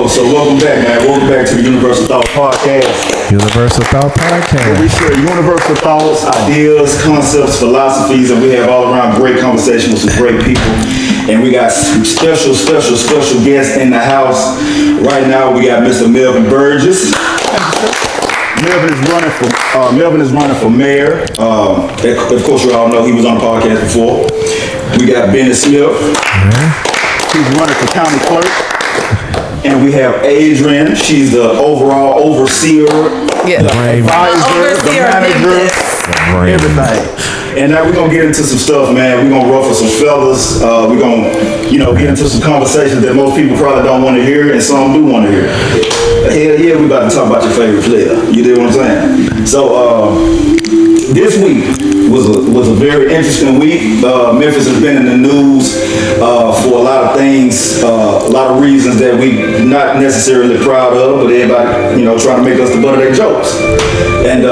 So welcome back, man. Welcome back to the Universal Thought Podcast. Universal Thought Podcast. We share universal thoughts, ideas, concepts, philosophies, and we have all around great conversation with some great people. And we got some special guests in the house. Right now, we got Mr. Melvin Burgess. Melvin is running for mayor. Of course, you all know he was on the podcast before. We got Bennie Smith. He's running for county clerk. And we have Adrianne. She's the overall overseer, the advisor, the manager, everything. And now we're going to get into some stuff, man. We're going to ruffle some feathers. We're going to, get into some conversations that most people probably don't want to hear and some do want to hear. Hell yeah, we about to talk about your favorite player. You know what I'm saying? So this week was a very interesting week. Memphis has been in the news for a lot of things, a lot of reasons that we not necessarily proud of, but everybody, trying to make us the butt of their jokes. And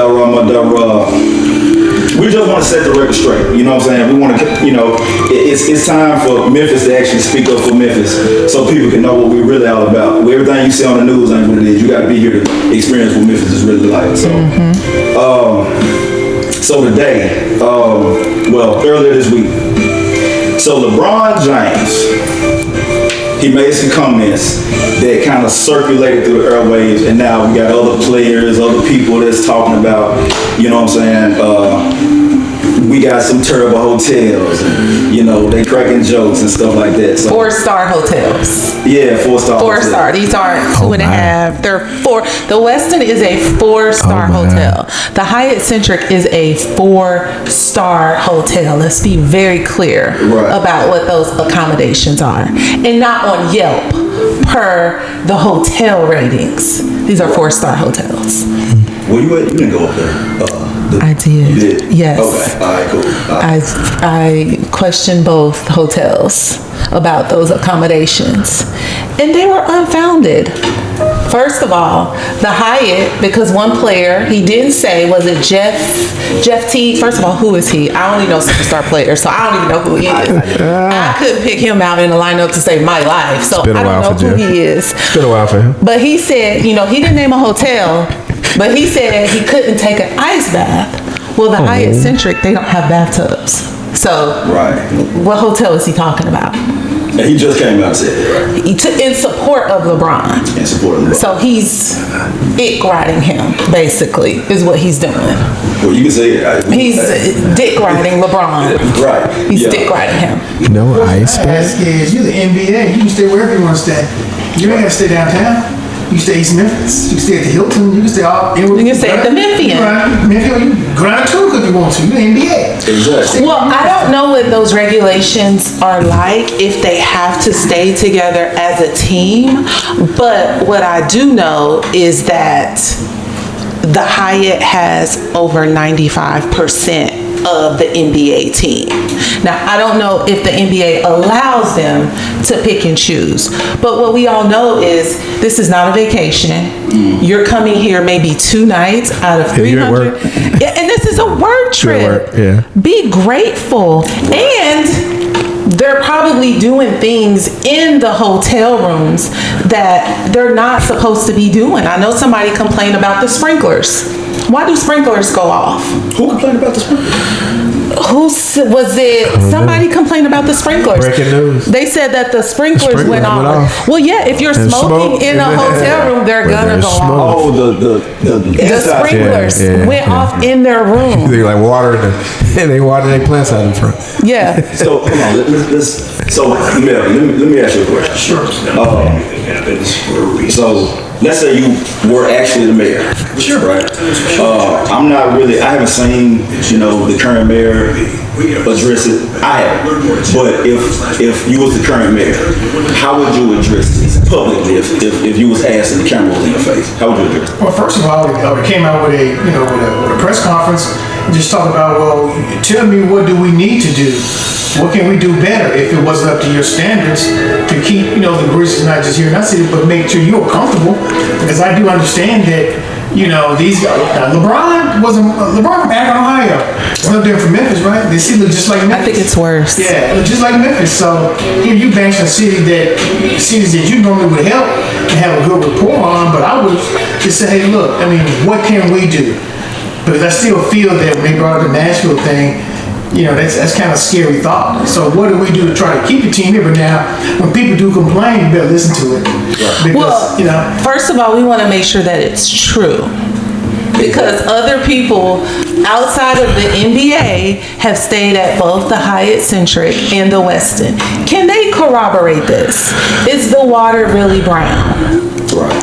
we just want to set the record straight. You know what I'm saying? We want to, it's time for Memphis to actually speak up for Memphis so people can know what we're really all about. Everything you see on the news ain't what it is. You got to be here to experience what Memphis is really like. So today, earlier this week, so LeBron James, he made some comments that kind of circulated through the airwaves, and now we got other players, other people that's talking about, we got some terrible hotels, and, they cracking jokes and stuff like that. So, 4-star hotels. Yeah, 4-star. 4-star. These aren't 2.5. They're 4. The Westin is a 4-star hotel. The Hyatt Centric is a 4-star hotel. Let's be very clear about what those accommodations are, and not on Yelp per the hotel ratings. These are 4-star hotels. Well, you didn't go up there. I did. You did? Yes. Okay. All right, cool. All right. I questioned both hotels about those accommodations, and they were unfounded. First of all, the Hyatt, because one player, he didn't say, was it Jeff T? First of all, who is he? I only know superstar players, so I don't even know who he is. I couldn't pick him out in the lineup to save my life, so I don't know who he is. It's been a while for him. But he said, he didn't name a hotel, but he said he couldn't take an ice bath. Well, the Hyatt Centric, they don't have bathtubs. So, what hotel is he talking about? And he just came out and said that, right? In support of LeBron. In support of LeBron. So he's dick riding him, basically, is what he's doing. Well, you can say it. He's dick riding LeBron. Right. He's dick riding him. No ice bath. You're the NBA. You can stay wherever you want to stay. You ain't got to stay downtown. You can stay East Memphis. You can stay at the Hilton. You can stay all. You can stay at the Memphian. You grind too if you want to. You're the NBA. Exactly. Well, I don't know what those regulations are like if they have to stay together as a team, but what I do know is that the Hyatt has over 95% of the NBA team. Now, I don't know if the NBA allows them to pick and choose, but what we all know is this is not a vacation. You're coming here maybe 2 nights out of 300. And this is a work trip. Be grateful. And they're probably doing things in the hotel rooms that they're not supposed to be doing. I know somebody complained about the sprinklers. Why do sprinklers go off? Who complained about the sprinklers? Somebody complained about the sprinklers. Breaking news. They said that the sprinklers went off. Well, yeah, if you're smoking in a hotel room, they're gonna go off. Oh, the sprinklers went off in their room. They like water and they water their plants out in front. Yeah. So hold on, so Mel, let me ask you a question. Sure. So let's say you were actually the mayor. Sure. Right. I haven't seen, the current mayor address it. I haven't. But if you was the current mayor, how would you address this publicly if you was asked and the camera was in your face? How would you address it? Well, first of all, we came out with a press conference and just talk about, well, tell me, what do we need to do? What can we do better if it wasn't up to your standards to keep, the Grizzlies not just here in our city, but make sure you're comfortable? Because I do understand that, these guys, LeBron, wasn't LeBron from Akron, Ohio. It's no different from Memphis, right? They see look just like Memphis. I think it's worse. Yeah, look just like Memphis. So here you banks in cities that you normally would help and have a good rapport on, but I would just say, hey, look, I mean, what can we do? Because I still feel that when they brought up the Nashville thing, you know, that's kind of a scary thought. So what do we do to try to keep the team here? But now, when people do complain, you better listen to it. Because, Well, you know. first of all, we want to make sure that it's true. Because other people outside of the NBA have stayed at both the Hyatt Centric and the Westin. Can they corroborate this? Is the water really brown?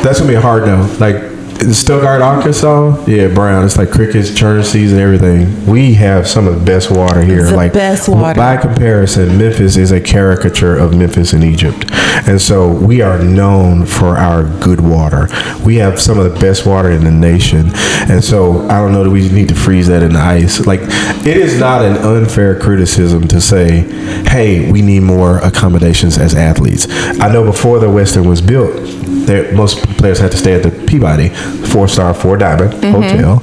That's gonna be a hard no. Like in Stuttgart, Arkansas, yeah, brown. It's like crickets, churn seeds, and everything. We have some of the best water here. It's the like best water. By comparison, Memphis is a caricature of Memphis in Egypt, and so we are known for our good water. We have some of the best water in the nation, and so I don't know that we need to freeze that in the ice. Like, it is not an unfair criticism to say, hey, we need more accommodations as athletes. I know before the Westin was built, most players had to stay at the Peabody 4-star, 4-diamond hotel,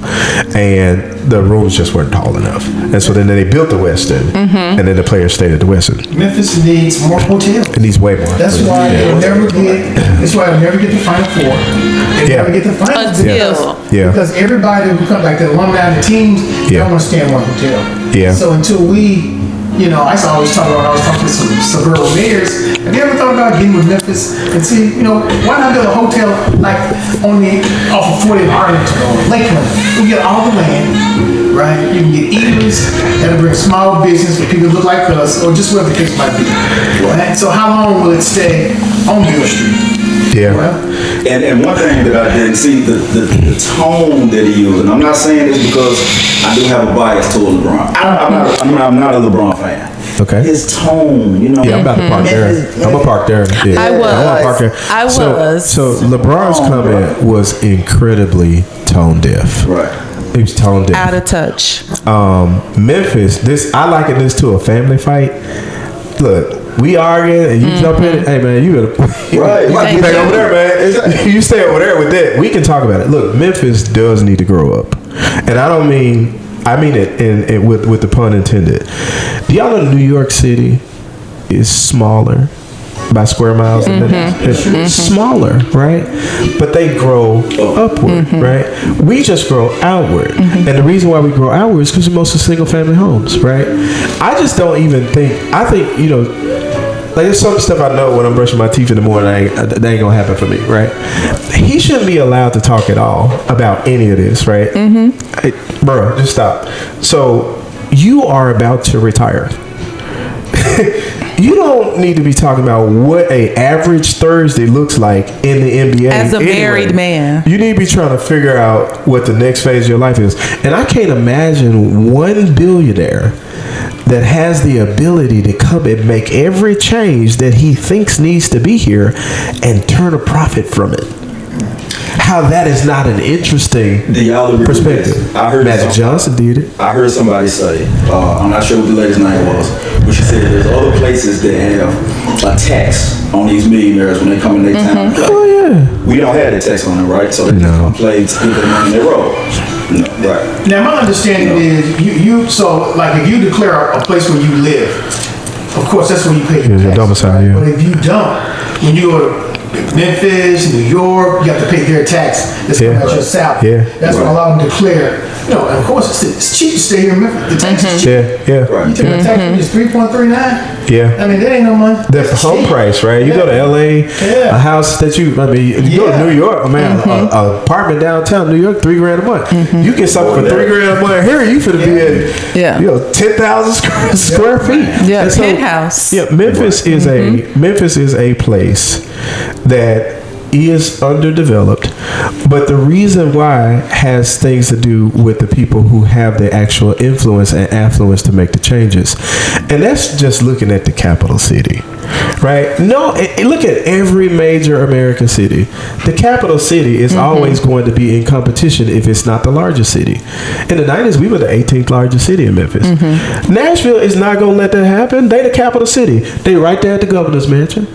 and the rooms just weren't tall enough. And so then they built the Westin, and then the players stayed at the Westin. Memphis needs more hotels. It needs way more. That's why they'll never get. That's why they'll never get the Final Four. They never get the finals because everybody who comes, like the alumni and the teams, they don't want to stay in one hotel. Yeah. So until we, you know, I always talk about. I was talking to some suburban mayors. Have you ever thought about getting with Memphis and see, you know, why not build a hotel like off of 40 Arlington or Lakeland? We get all the land, right? You can get eateries that'll bring small business for people who look like us, or just whatever the case might be. Right? So how long will it stay on Beale Street? Yeah. Well, And one thing that I didn't see, the tone that he used, and I'm not saying this because I do have a bias toward LeBron. I'm not a LeBron fan. Okay. His tone, you know. Yeah, I'm about to park there. I'm gonna park there. Yeah. I was. I'm gonna park there. I was. So LeBron's comment was incredibly tone deaf. Right. He was tone deaf. Out of touch. Memphis, I liken this to a family fight. Look, we arguing and you jump in. Hey man, you better Right. you stay over there, man. You stay over there with that. We can talk about it. Look, Memphis does need to grow up, and I mean it in with the pun intended. Do y'all know New York City is smaller by square miles than it's smaller, right? But they grow upward, right? We just grow outward, and the reason why we grow outward is because we're mostly single family homes, right? I just don't even think. I think, you know, like, there's some stuff I know when I'm brushing my teeth in the morning, that ain't gonna happen for me, right? He shouldn't be allowed to talk at all about any of this, right? Hey, bro, just stop. So you are about to retire. You don't need to be talking about what a average Thursday looks like in the NBA. As a married man. You need to be trying to figure out what the next phase of your life is. And I can't imagine one billionaire that has the ability to come and make every change that he thinks needs to be here and turn a profit from it. How that is not an interesting perspective. I heard Magic Johnson did it. I heard somebody say, I'm not sure what the lady's name was, but she said there's other places that have a tax on these millionaires when they come in their town to play. Oh yeah. We don't have that tax on them, right? So they come play to get the money in their road. No, right. now my understanding is you so like if you declare a place where you live, of course that's when you pay your taxes. Domicile, yeah. But if you don't, when you go to Memphis, New York, you have to pay their tax. That's coming out your salary. Yeah. That's what allowed them to declare. You know, and of course it's cheap to stay here in Memphis. The tax is cheap. Yeah. Right. You take a tax from just 3.39. Yeah. I mean, that ain't no money. The That's home cheap. price, right? You go to LA, a house that you go to New York, man, an apartment downtown New York, $3,000 a month. You get something for $3,000 a month. Here, you finna be at 10,000 square feet. Yeah, And so, penthouse. Yeah, Memphis is a place that is underdeveloped, but the reason why has things to do with the people who have the actual influence and affluence to make the changes, and that's just looking at the capital city, right? No, look at every major American city. The capital city is always going to be in competition if it's not the largest city. In the 90s, we were the 18th largest city in Memphis. Nashville is not going to let that happen. They the capital city. They right there at the governor's mansion.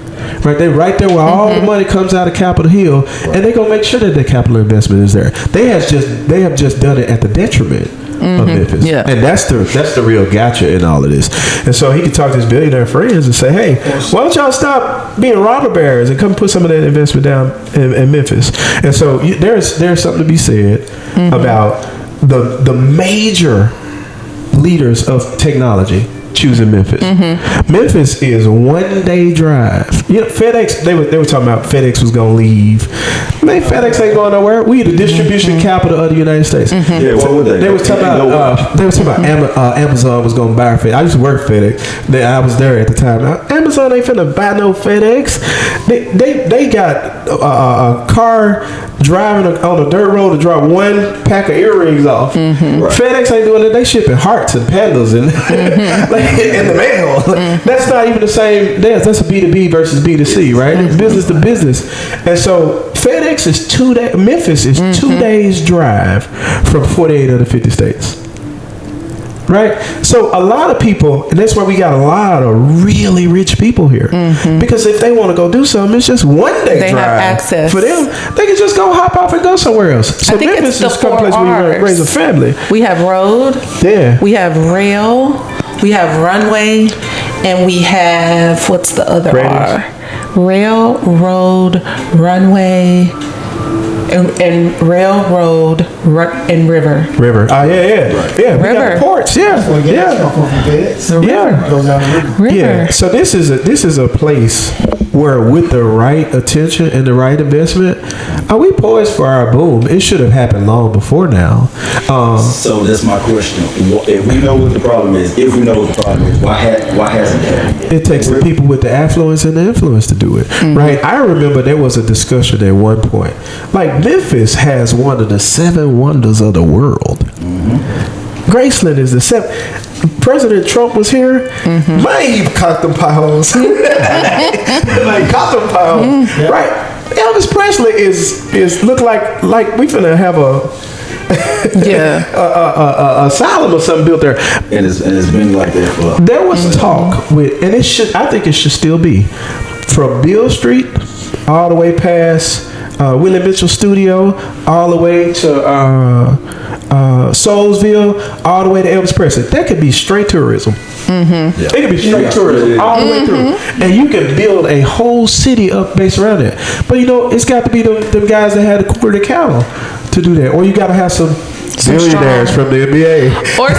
Right, they right there where all the money comes out of Capitol Hill, and they gonna make sure that the capital investment is there. They have just done it at the detriment of Memphis, and that's the real gotcha in all of this. And so he could talk to his billionaire friends and say, hey, why don't y'all stop being robber barons and come put some of that investment down in Memphis? And so there's something to be said about the major leaders of technology choosing Memphis. Memphis is 1 day drive. You know, FedEx, they were talking about FedEx was gonna leave. Man, FedEx ain't going nowhere. We the distribution capital of the United States. Yeah, what would they? They was talking about Amazon was gonna buy FedEx. I used to work FedEx. I was there at the time. Amazon ain't finna buy no FedEx. They got a car driving on a dirt road to drop one pack of earrings off. Right. FedEx ain't doing it. They shipping hearts and pandas and in the mail. That's not even the same. That's a B2B versus B2C, right? Business to business. And so FedEx is 2 days. Memphis is 2 days drive from 48 of the 50 states. Right? So a lot of people, and that's why we got a lot of really rich people here. Because if they want to go do something, it's just 1 day they drive. have access. For them, they can just go hop off and go somewhere else. So I think Memphis it's is the a place where you raise a family. We have road. Yeah. We have rail. We have runway. And we have, what's the other R? Rail, road, runway, and railroad, and river. River. Yeah. We River. got ports. Yeah. Goes down the river. River. Yeah. So this is a place where, with the right attention and the right investment, are we poised for our boom? It should have happened long before now. So that's my question. If we know what the problem is, why hasn't it happened? It takes the people with the affluence and the influence to do it, right? I remember there was a discussion at one point, like Memphis has one of the 7 wonders of the world. Graceland is the 7th. President Trump was here. Man, he cocked them potholes. Like cocked them potholes, right? Elvis Presley is look like we finna have a asylum or something built there. And it's been like that for. There was talk with, and I think it should still be, from Beale Street all the way past Willie Mitchell Studio, all the way to Soulsville, all the way to Elvis Presley. That could be straight tourism. It could be straight tourism all the way through, and you can build a whole city up based around it. But it's got to be them guys that had a quarter cattle to do that, or you got to have some billionaires from the NBA, or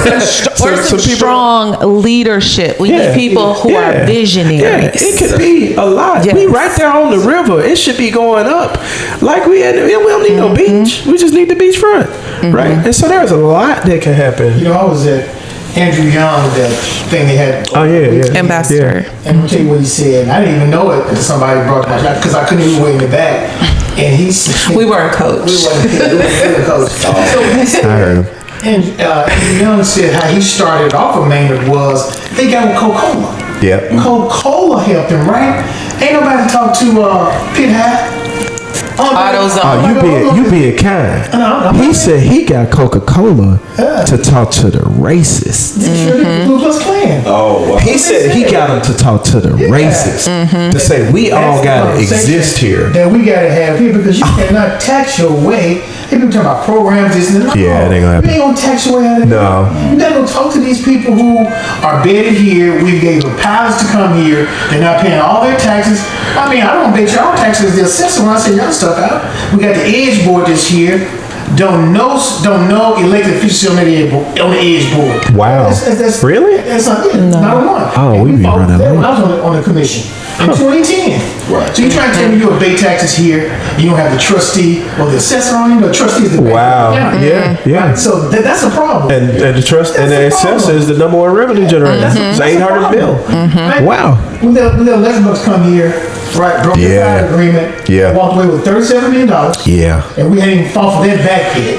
some strong leadership. We need people who are visionaries. Yeah, it could be a lot. Yes. We right there on the river. It should be going up. Like we don't need no beach. We just need the beachfront, right? And so there's a lot that can happen. I was at Andrew Young, that thing they had. Oh yeah. Ambassador. And I'll tell you what he said. I didn't even know it until somebody brought it up because I couldn't even wait in the back. And he said, We weren't coached. we weren't coached. So he said, I heard him. And Andrew Young said how he started off of Maynard was they got with Coca-Cola. Yep. Coca-Cola helped him, right? Ain't nobody talk to Pit Hat. AutoZone. You being kind. He said he got Coca-Cola to talk to the racists. Blue Plus Klan. Oh, wow. He said he got them to talk to the racists to say we all gotta exist here. That we gotta have here because you cannot tax your way. People talking about programs, this and that. Yeah, it ain't gonna happen. You ain't gonna tax your way out of it. No. You gotta go talk to these people who are bedded here. We gave them pilots to come here. They're not paying all their taxes. I mean, I don't bet y'all taxes. The assessor when I send y'all stuff out. We got the Edge board this year. Don't know elected officials on the Edge board. Wow. That's Really? That's not it. Not one. Oh, we be running that when late. I was on the commission in 2010. Right. So you trying to tell me you pay taxes here, you don't have the trustee or the assessor on you? The trustee is the bank. Wow. Yeah. Yeah. So that's a problem. And the trust and the assessor is the number one revenue generator. It's 800 mil. Right? Wow. When the Electrolux come here, right, broke the Yeah. fire agreement, Yeah. walked away with $37 million. Yeah. And we hadn't even fought for that back yet.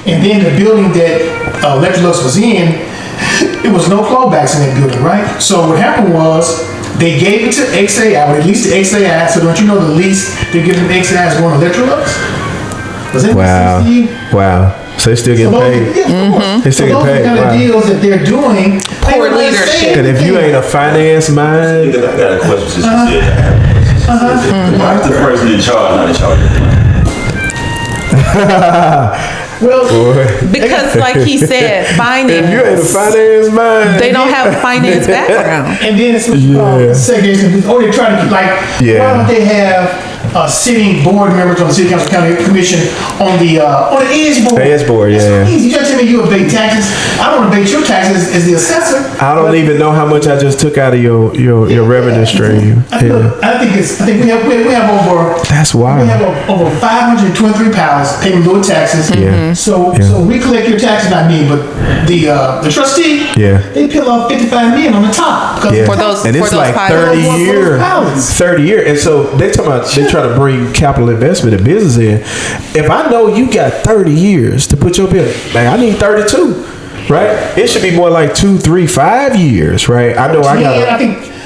And then the building that Electrolux was in, it was no clawbacks in that building, right? So what happened was they gave it to XAI, or at least the XAI. So don't you know the lease they're giving XAI is going to Electrolux? Was that Wow. 60? Wow. So they still getting paid. Yeah, of course. They still So get those are the paid. kind Wow. of deals that they're doing. Poor Ain't nobody leadership. saying And if you anything. ain't a finance mind, I got a question since you said that. Why is the person in charge not in charge of the money? Well, Because like he said, If you're in the finance, finance mind, they don't have a finance background. and then it's segregation. Or they're trying to why don't they have sitting board members on the city council county commission on the edge board? The edge board, It's yeah. easy. You trying to tell me you evade taxes? I don't evade your taxes as the assessor. I don't even know how much I just took out of your revenue stream. Look, I think we have over. That's wild. We have over 523 pounds paying little taxes. Yeah. So we collect your taxes, not me, but the trustee. Yeah. They peel off 55 million on the top. Yeah. For those- and it's for those like pilots. 30 years. Pilots. 30 years. And so they try to bring capital investment and business in. If I know you got 30 years to put your bill, like I need 32, right? It should be more like 2, 3, 5 years, right? I know I got.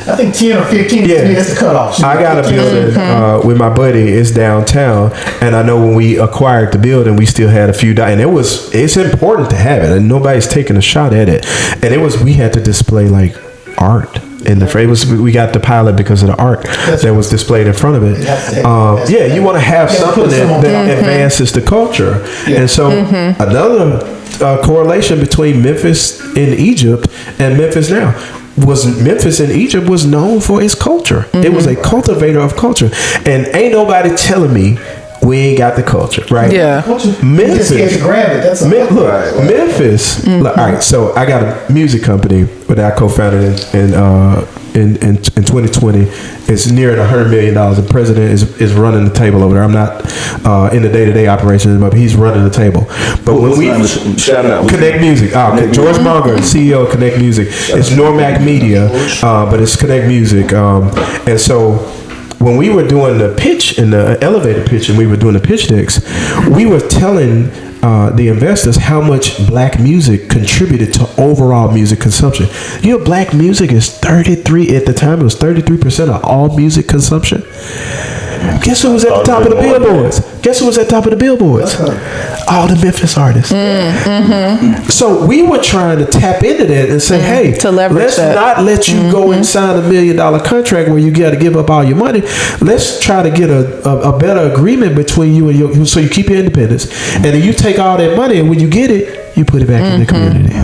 I think 10 or 15 is the cutoff. I got a building with my buddy. It's downtown, and I know when we acquired the building, we still had a few. And it's important to have it, and nobody's taking a shot at it. And we had to display like art. In the we got the pilot because of the art that was displayed in front of it. You want to have something that advances the culture, and so another correlation between Memphis in Egypt and Memphis now was Memphis in Egypt was known for its culture. It was a cultivator of culture, and ain't nobody telling me we ain't got the culture, right? Yeah. Memphis. You just to grab it. That's Memphis. All right, so I got a music company that I co-founded in 2020. It's nearing $100 million. The president is running the table over there. I'm not in the day-to-day operations, but he's running the table. But when we shout out Connect Music, George Monger, CEO of Connect Music. It's Normac Media, but it's Connect Music, and so. When we were doing the pitch in the elevator pitch and we were doing the pitch decks, we were telling the investors how much black music contributed to overall music consumption. You know, black music is 33, at the time it was 33% of all music consumption. Guess who was at the top of the billboards? All the Memphis artists. So we were trying to tap into that and say, hey, to leverage let's that. not let you go and sign $1 million contract where you got to give up all your money. Let's try to get a better agreement between you and so you keep your independence. And then you take all that money, and when you get it, you put it back in the community.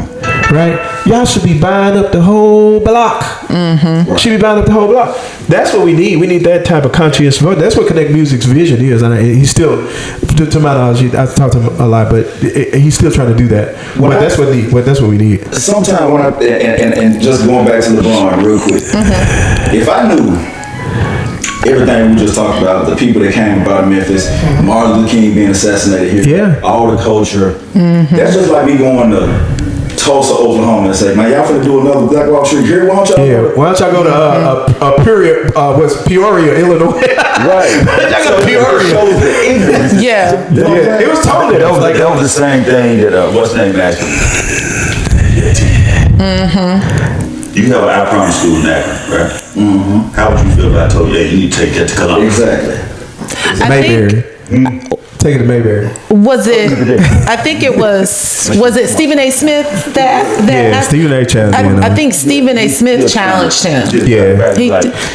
Right? Y'all should be buying up the whole block. Should be buying up the whole block. That's what we need. We need that type of conscious vote. That's what Connect Music's vision is. And he's still, to my knowledge, I talked to him a lot, but he's still trying to do that. But that's what we need. Sometimes when and just going back to LeBron real quick, if I knew everything we just talked about, the people that came about Memphis, Martin Luther King being assassinated here, all the culture, that's just like me going to Tulsa, Oklahoma, and say, man, y'all finna do another Black Wall Street here. Why don't y'all go to Peoria, Illinois? Right. Y'all go to Peoria. Yeah. It was totally that was the same thing that what's the name asked me. You have an I Promise school in Akron, right? How would you feel if I told you, hey, you need to take that to Columbus? Exactly. Mayberry. Take it to Mayberry. Was it? I think it was Stephen A. Smith that Stephen A. challenged him. I think Stephen A. Smith challenged him. Yeah, he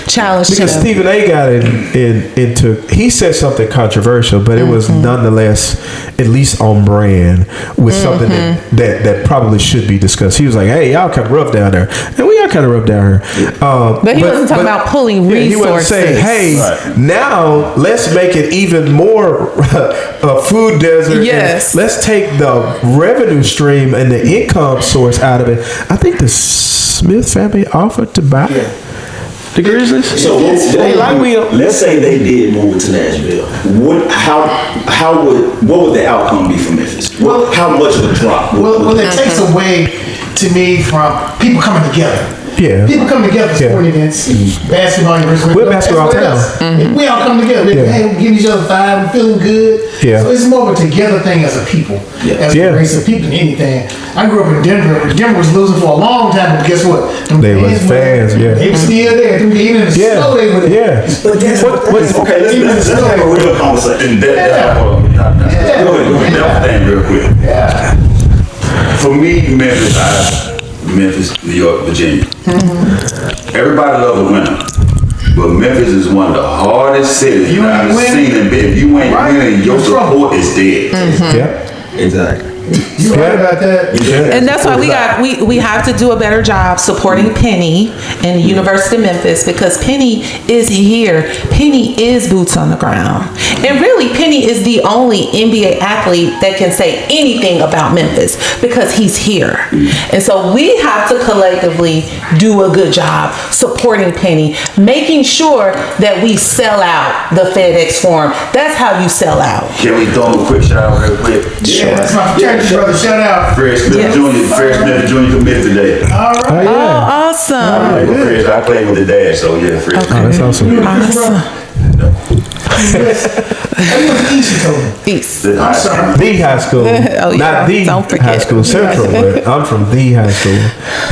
challenged because him. Stephen A. got into. He said something controversial, but it was nonetheless at least on brand with something that probably should be discussed. He was like, "Hey, y'all kind of rough down there, and we are kind of rough down here." But he wasn't talking about pulling resources. He wasn't saying, "Hey, now let's make it even more." A food desert. Yes. Let's take the revenue stream and the income source out of it. I think the Smith family offered to buy the Grizzlies. So let's say they did move to Nashville. What would the outcome be for Memphis? How much of a drop? Well, it takes away to me from people coming together. Yeah. People come together for sporting events, basketball, we're basketball town. We all come together. Hey, we give each other five, we're feeling good. Yeah. So it's more of a together thing as a people, as a race of people than anything. I grew up in Denver. Denver was losing for a long time, but guess what? They were fans, They were still there. Even in the snow, they were there. But guess what? Okay, let's have a real conversation. Go ahead. Real quick. Yeah. For me, Memphis, New York, Virginia. Everybody loves a winner. But Memphis is one of the hardest cities I've seen in bed. If you ain't winning, your support is dead. Yeah. Exactly. You right about that? And that's why we have to do a better job supporting Penny and the University of Memphis, because Penny is here. Penny is boots on the ground. And really, Penny is the only NBA athlete that can say anything about Memphis because he's here. And so we have to collectively do a good job supporting Penny, making sure that we sell out the FedEx Forum. That's how you sell out. Can we throw him a quick shout out real quick? Yeah, that's my fraternity brother. Shout out. Fred Smith Jr. Fred Smith Jr. committed today. All right. Oh, awesome. Fred, I played with the dad, so yeah, Fred. Oh, that's awesome. Awesome. East. I'm sorry. The high school. Oh, yeah. Not the Don't forget. high school central, but I'm from the high school.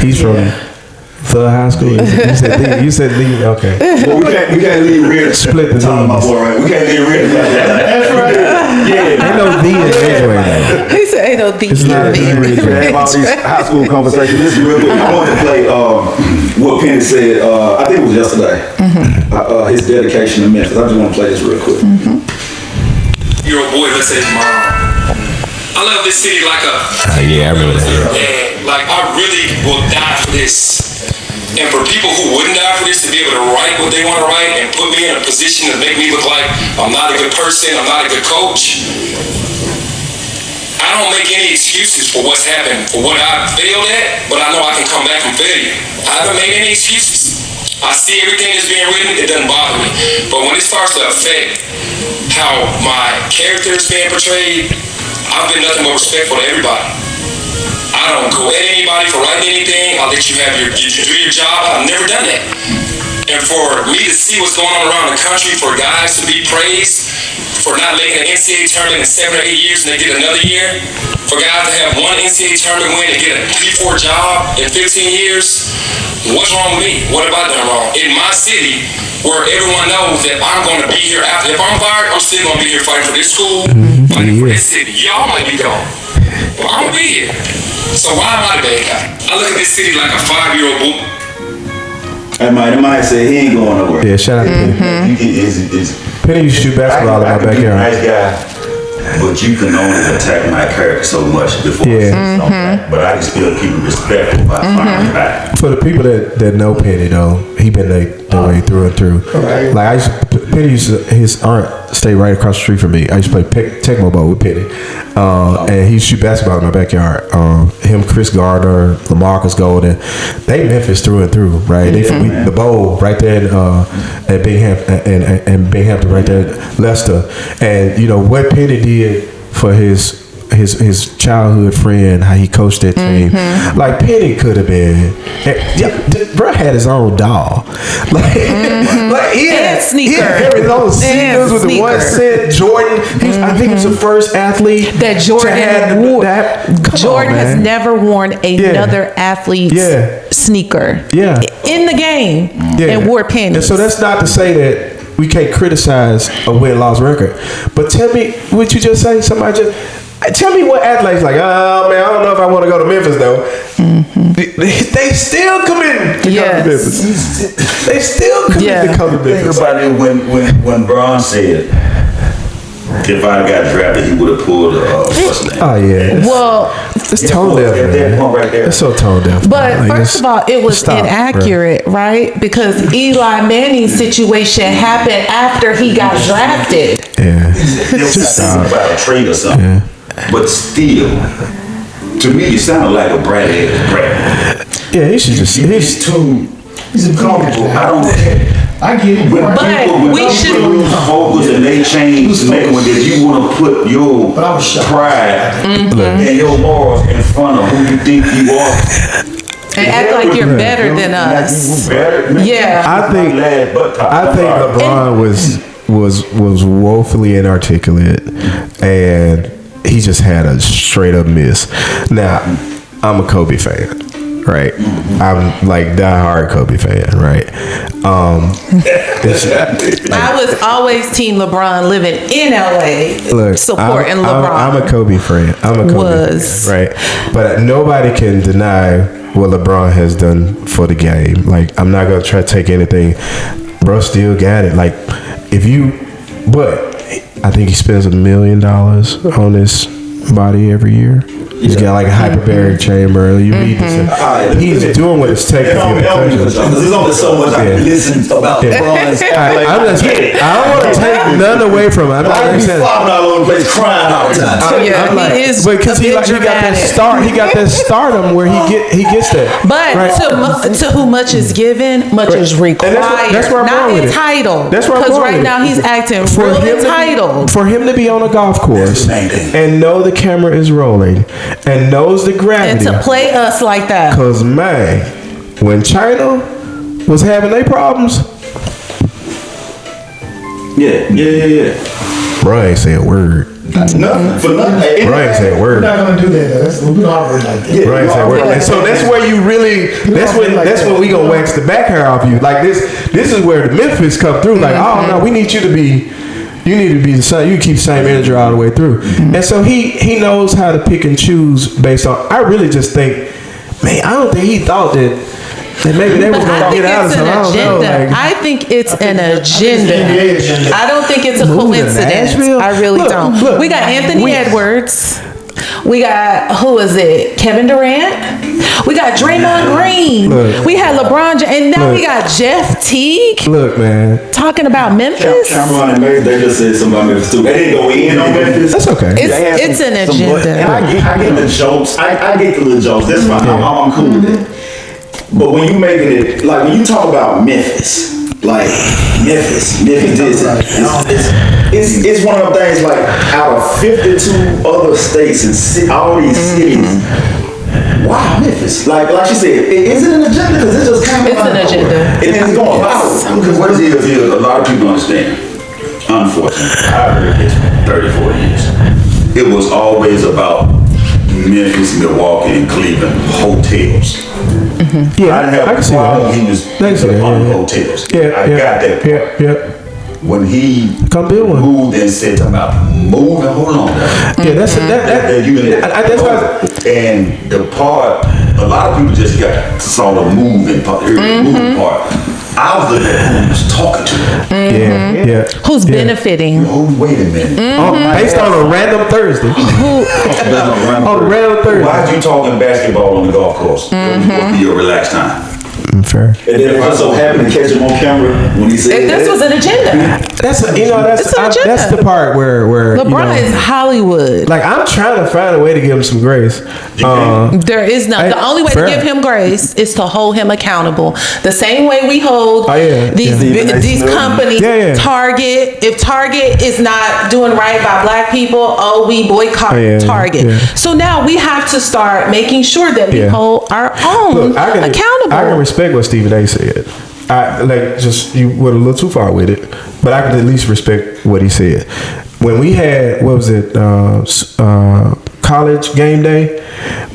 He's from the high school. You said the, okay. Well, we can't leave real. Split the Talking about D's. boy, right? We can't leave real. That's right. Ain't no the in anyway though. He said, ain't no deep. It's not a D in We have all these high school conversations. This is real quick. I wanted to play what Penny said. I think it was yesterday. His dedication to Memphis. I just want to play this real quick. You're a boy, let's say tomorrow. I love this city like a yeah, I remember that. dad. Like, I really will die for this. And for people who wouldn't die for this to be able to write what they want to write and put me in a position to make me look like I'm not a good person, I'm not a good coach, I don't make any excuses for what's happened, for what I failed at, but I know I can come back from failure. I haven't made any excuses. I see everything that's being written, it doesn't bother me. But when it starts to affect how my character is being portrayed, I've been nothing but respectful to everybody. I don't go at anybody for writing anything. I'll let you have you do your job. I've never done that. And for me to see what's going on around the country, for guys to be praised for not making an NCAA tournament in 7 or 8 years and they get another year, for guys to have one NCAA tournament win and get a 3-4 job in 15 years, what's wrong with me? What have I done wrong? In my city, where everyone knows that I'm going to be here after. If I'm fired, I'm still going to be here fighting for this school, fighting for this city. Y'all might be gone, but I'm going to be here. So why am I the bad guy? I look at this city like a 5-year-old boy. That might say he ain't going nowhere. Yeah, shout out to Penny. Penny used to shoot basketball in my backyard. Nice guy, but you can only attack my character so much before I say something. But I can still keep it respectful by firing back. For the people that know Penny though, he been the way through and through. Right. Like Penny his aunt stayed right across the street from me. I used to play Tecmo Bowl with Penny, and he used to shoot basketball in my backyard. Him, Chris Gardner, LaMarcus Golden, they Memphis through and through, right? They the bowl right there at Binghamton and Binghamton right there at Leicester, and you know what Penny did for his childhood friend, how he coached that team. Like Penny could have been, bro had his own doll. Like he had sneaker. He had his own sneakers with the 1 cent Jordan. I think he was the first athlete that Jordan wore. Jordan has man. never worn another athlete's sneaker in the game and wore pennies. And so that's not to say that we can't criticize a win-loss record. But tell me, what you just say? Somebody just... Tell me what athletes like, oh man, I don't know if I want to go to Memphis though. They still committed to come to Memphis. They still committed to come to Memphis. Think about it when Bron said, if I got drafted, he would have pulled what's the name? Oh yeah. Well, it's tone deaf, man. Right there. It's so tone deaf. but Like, first of all, it was inaccurate, right? Because Eli Manning's situation happened after he got drafted. Yeah. Just stop about a trade or something. Yeah. But still, to me, you sound like a brat. Yeah, he should just. He's too comfortable. I don't care. I get it. But we should lose focus and they change to make it that you want to put your pride and your morals in front of who you think you are. and act like you're better than us. Yeah. I think LeBron was woefully inarticulate, and he just had a straight up miss. Now, I'm a Kobe fan, right? I'm like diehard Kobe fan, right? I was always Team LeBron, living in LA, supporting LeBron. I'm a Kobe fan. Right? But nobody can deny what LeBron has done for the game. Like, I'm not gonna try to take anything bro still got it. Like, but I think he spends $1 million on his body every year. He's got like a hyperbaric chamber. You read this. He's doing what it's taking to get There's only so much I can listen about LeBron's. I don't want to take none away from it. I'm not flopping all over the place, crying all the time. He is because he got that start. He got that stardom where he gets that. But to who much is given, much is required. That's where I'm not wrong with it. entitled. That's where I'm because wrong right with now it. he's acting real entitled. For him to be on a golf course and know the camera is rolling and knows the gravity, and to play us like that. Cause man, when China was having their problems, bro ain't say a word. Nothing for nothing. Bro ain't say a word. We're not gonna do that. We don't operate like that. Bro ain't say a word. And so that's where you really. That's when we gonna wax the back hair off you. Like this is where the Memphis come through. Like, oh no, we need you to be. You need to be the same. You keep the same energy all the way through. And so he knows how to pick and choose based on. I really just think, man, I don't think he thought that maybe they was gonna get out of something. I don't know. Like, I think it's an agenda. I don't think it's a coincidence. I really don't. Look, we got Anthony Edwards. We got, who is it? Kevin Durant. We got Draymond Green. We had LeBron, and now we got Jeff Teague. Look, man. Talking about Memphis. Cameron and Mary, they just said something about Memphis too. They didn't go in on Memphis. That's okay. It's an agenda. And I get the jokes. I get the little jokes. That's fine. I'm cool with it. But when you making it, like when you talk about Memphis, like Memphis is it's one of them things like out of 52 other states and all these cities. Wow, Memphis. Like she said, is it an agenda? Because it just came It's an agenda. And it's going viral. Because what it is, a lot of people understand. Unfortunately, I've heard this for 30, 40 years. It was always about Memphis, Milwaukee, and Cleveland hotels. Yeah, I didn't have can a see problem. that. He was on hotels. I got that part. Yeah. When he moved and said about moving, hold on. That's why. And the part, a lot of people just saw the moving part. The moving part. I was looking at who was talking to him. Yeah. Who's benefiting? Oh, wait a minute. Based on a random Thursday. On a random Thursday. Why are you talking basketball on the golf course? It was supposed to be your relaxed time. Fair. And then I was so happy to catch him on camera when he said This was an agenda. That's the part where LeBron is Hollywood. Like, I'm trying to find a way to give him some grace. There is none. The only way to give him grace is to hold him accountable. The same way we hold these companies. Target. If Target is not doing right by black people, we boycott Target. So now we have to start making sure that we hold our own accountable. I can respect what Stephen A. said. You went a little too far with it, but I can at least respect what he said. When we had, college game day,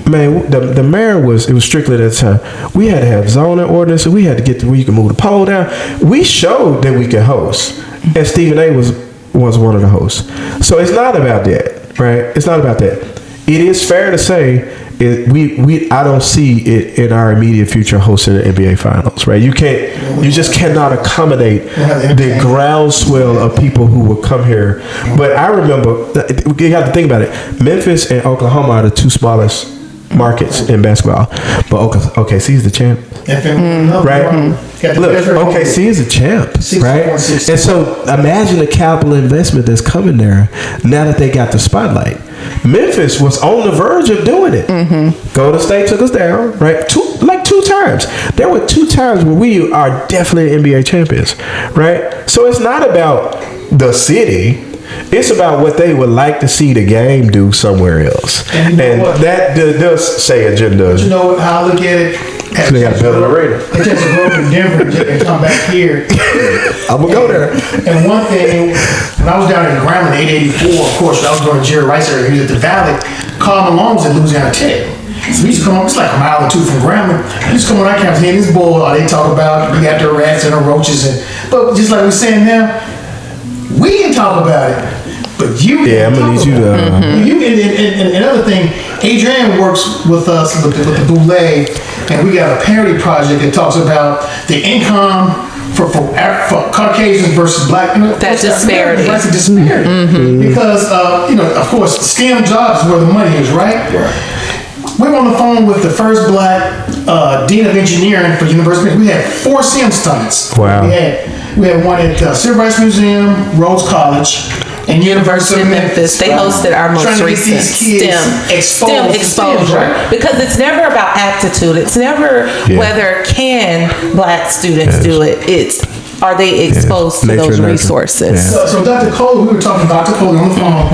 man, the mayor it was strictly that time. We had to have zoning ordinance, and we had to get to where you can move the pole down. We showed that we could host, and Stephen A. was one of the hosts. So it's not about that, right? It's not about that. It is fair to say I don't see it in our immediate future hosting the NBA Finals, right? You just cannot accommodate the groundswell of people who will come here. But I remember, you have to think about it. Memphis and Oklahoma are the two smallest markets in basketball, but OKC is the champ, right? Look, OKC is a champ, right? And so imagine the capital investment that's coming there now that they got the spotlight. Memphis was on the verge of doing it. Golden State took us down, right? Two times. There were 2 times where we are definitely NBA champions, right? So it's not about the city. It's about what they would like to see the game do somewhere else. And that does say agenda. You know how I look at it? They got better already. They just go to Denver and come back here. I'm going to go there. And one thing, when I was down in Grambling in 884, of course, I was going to Jerry Rice area. He was at the Valley. Carl Malone was at Louisiana Tech. So we used to come, it's like a mile or 2 from Grambling. We used to come on our campus, and this boy, they talk about, we got the rats and the roaches. But just like we're saying now, we didn't talk about it. But you I'm gonna need you to. And another thing, Adrianne works with us with the Boulay, and we got a parody project that talks about the income for Caucasians versus black. That disparity. That's a disparity. Because, of course, STEM jobs is where the money is, right? We were on the phone with the first black dean of engineering for University. We had 4 STEM students. Wow. We had one at Civil Rights Museum, Rhodes College, and University of Memphis. They hosted our most recent STEM exposure. Right? Because it's never about aptitude. It's never whether can black students do it. It's are they exposed to those resources. So Dr. Cole, we were talking to Dr. Cole on the phone.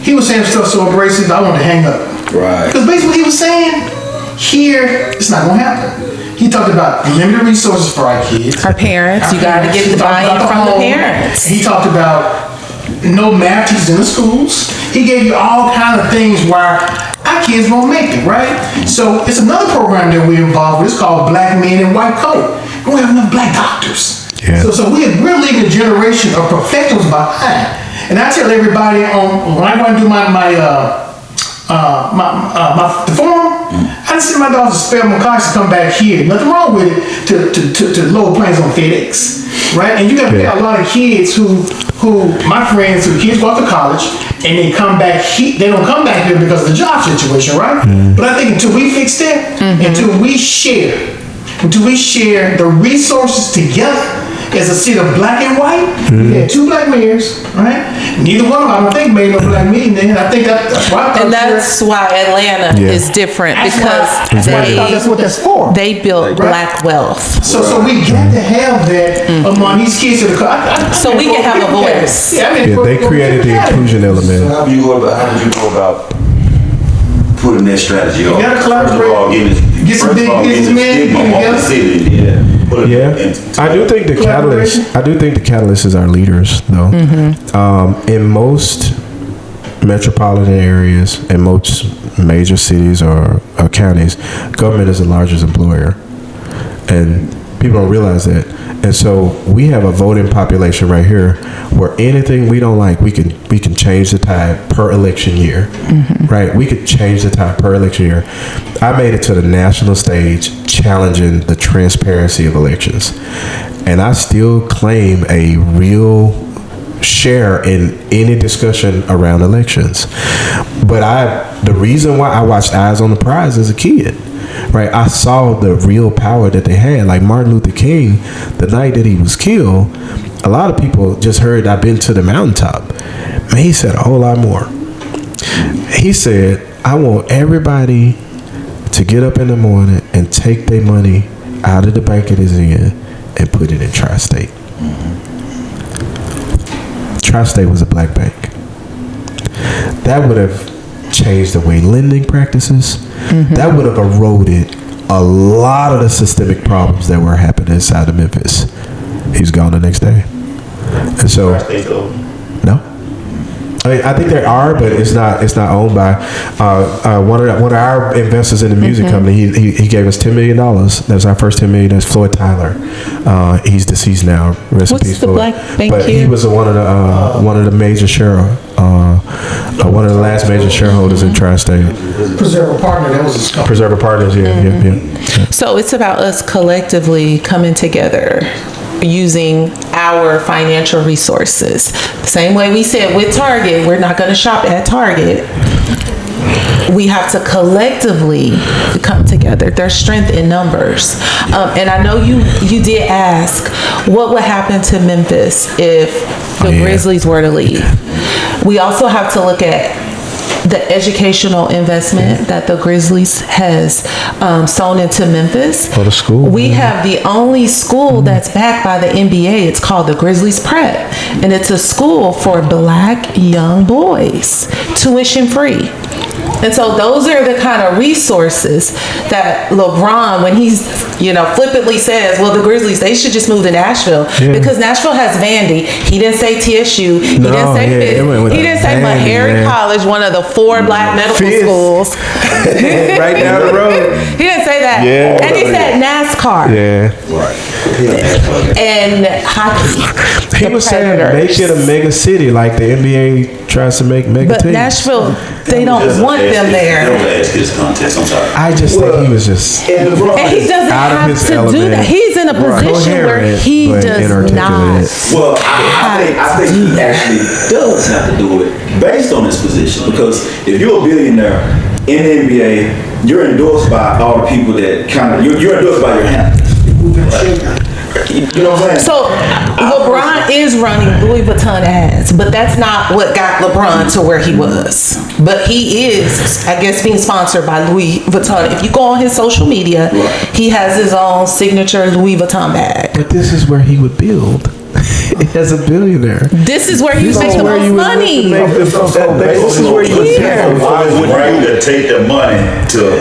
He was saying stuff so abrasive, I wanted to hang up. Right. Because basically what he was saying, here, it's not going to happen. He talked about limited resources for our kids. Our parents, you got to get the buy-in from the parents. He talked about no math teachers in the schools. He gave you all kind of things where our kids won't make it, right? So it's another program that we're involved with. It's called Black Men in White Coat. We don't have enough black doctors. Yeah. So we're leaving a generation of professionals behind. And I tell everybody when I go and do the forum, I just send my daughters to spell my cars to come back here. Nothing wrong with it to load planes on FedEx, right? And you got to get a lot of kids who my friends, who kids go off to college and they come back here. They don't come back here because of the job situation, right? But I think until we fix that, until we share the resources together. As a city of black and white, we had 2 black mayors, right? Neither one of them, I don't think, made no black meeting then. I think that's why. And that's why Atlanta is different, because that's what that's for. They built black wealth. So we got to have that among these kids that are so we can have a voice. They created the inclusion element. So how would you go about putting that strategy on? You gotta collaborate. Get some big businessmen together. I do think the catalyst is our leaders, though. In most metropolitan areas, in most major cities or counties, government is the largest employer, and people don't realize that. And so we have a voting population right here where anything we don't like, we can change the tide per election year, right? We could change the tide per election year. I made it to the national stage challenging the transparency of elections, and I still claim a real share in any discussion around elections. But the reason why I watched Eyes on the Prize as a kid, right? I saw the real power that they had. Like Martin Luther King, the night that he was killed, a lot of people just heard I've been to the mountaintop. Man, he said a whole lot more. He said, I want everybody to get up in the morning and take their money out of the bank it is in and put it in Tri-State. Tri-State was a black bank. That would have changed the way lending practices. That would have eroded a lot of the systemic problems that were happening inside of Memphis. He's gone the next day. And so, no. I think there are, but it's not owned by one of our investors in the music company. He gave us $10 million. That was our first $10 million. That's Floyd Tyler. He's deceased now. Rest in peace, Floyd. Black bank but here? He was one of the major one of the last major shareholders in Tri-State. Preserver Partner. That was his company. Preserver Partners. Yeah. So it's about us collectively coming together, using our financial resources. The same way we said with Target, we're not going to shop at Target. We have to collectively come together. There's strength in numbers. And I know you did ask, what would happen to Memphis if the Grizzlies were to leave? We also have to look at the educational investment that the Grizzlies has sown into Memphis. For the school. We have the only school that's backed by the NBA. It's called the Grizzlies Prep. And it's a school for black young boys, tuition free. And so those are the kind of resources that LeBron, when he's, flippantly says, well, the Grizzlies, they should just move to Nashville because Nashville has Vandy. He didn't say TSU. He didn't say Pitt. He didn't say Meharry College, one of the 4 black medical schools. Right down the road. He didn't say that. Yeah. And he said NASCAR. Yeah. Right. and hockey. He the was saying Predators. make it a mega city like the NBA tries to make mega But teams. Nashville, they don't want them there. Don't ask his contest. I'm sorry. I just think he was just And he doesn't out of have his to do element. that. He's in a position where Coherent, he but does inarticulate. not. Well, I think he actually does have to do it based on his position, because if you're a billionaire in the NBA, you're endorsed by all the people that kind of you're endorsed by your handlers. Right? You know what I'm saying? So LeBron is running Louis Vuitton ads, but that's not what got LeBron to where he was. But he is, I guess, being sponsored by Louis Vuitton. If you go on his social media, he has his own signature Louis Vuitton bag. But this is where he would build. As a billionaire. This is where he would make the most money. This is where you would Here. Why would you take the money to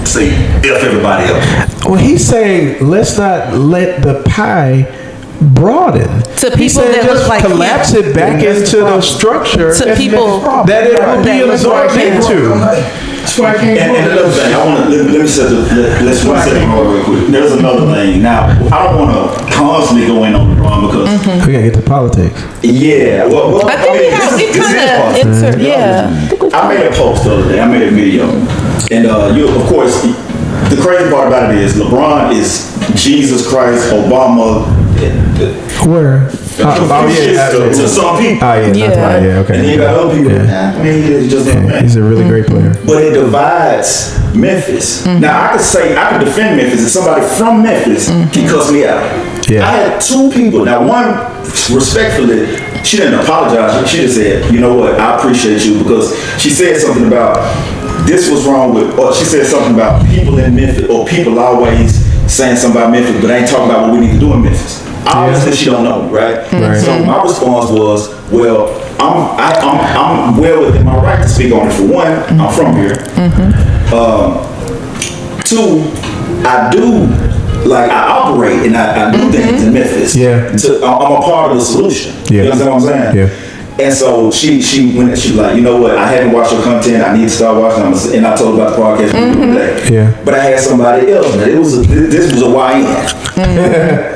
say F everybody else? Well, he's saying let's not let the pie broaden. To He's people saying that just look like collapse him. it back into the structure To people that it will be that look absorbed like him. into. That's why I can't. And another thing, I want to let me set let's set the real quick. There's another thing. Now, I don't want to constantly go in on LeBron because We gotta get to politics. yeah, well, I think we kind of insert, yeah. I made a post the other day. I made a video, and you, of course, the crazy part about it is LeBron is Jesus Christ, Obama. Where? To some people. Oh yeah, okay. And then you got other people. Yeah. I mean, he's just a man. He's a really great player. But it divides Memphis. Now I could defend Memphis, and somebody from Memphis can cuss me out. Yeah. I had two people. Now one, respectfully, she didn't apologize. She just said, "You know what? I appreciate you," because she said something about this was wrong with, or she said something about people in Memphis, or people always saying something about Memphis, but ain't talking about what we need to do in Memphis. Obviously, she don't know, right? So my response was, well, I'm well within my right to speak on it. For one, I'm from here. Two, I operate and I do things in Memphis. Yeah. I'm a part of the solution. Yeah. You understand what I'm saying? Yeah. And so she was like, you know what? I haven't watched your content. I need to start watching. And I told her about the podcast today. Yeah. But I had somebody else. Man. This was a YN.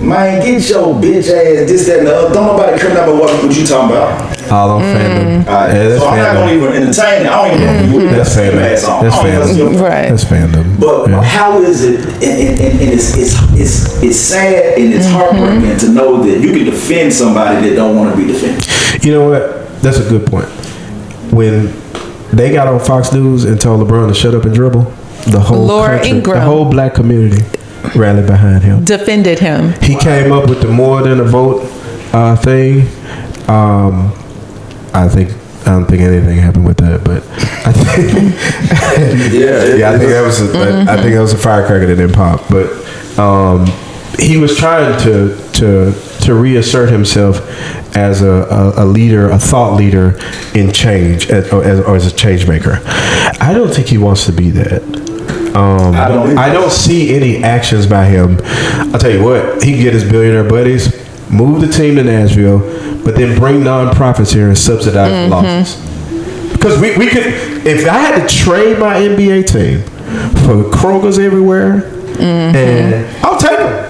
Man, get your bitch ass, this, that, and the other. Don't nobody care about what you talking about. All on fandom. All right. Yeah, that's So I'm not fandom. gonna even entertain it. I don't even know That's fandom. That's fandom. Right. That's fandom. But Yeah. how is it? And it's sad and it's heartbreaking to know that you can defend somebody that don't want to be defended. You know what? That's a good point. When they got on Fox News and told LeBron to shut up and dribble, the whole Laura country, Ingraham. the whole black community rallied behind him. Defended him. He came up with the more than a vote thing. I don't think anything happened with that, but I think I think that was I think that was a firecracker that didn't pop. But he was trying to reassert himself as a leader, a thought leader in change, or as a change maker. I don't think he wants to be that. I don't see any actions by him. I'll tell you what, he can get his billionaire buddies, move the team to Nashville, but then bring nonprofits here and subsidize the losses. Because we could, if I had to trade my NBA team for Kroger's everywhere, and I'll take them.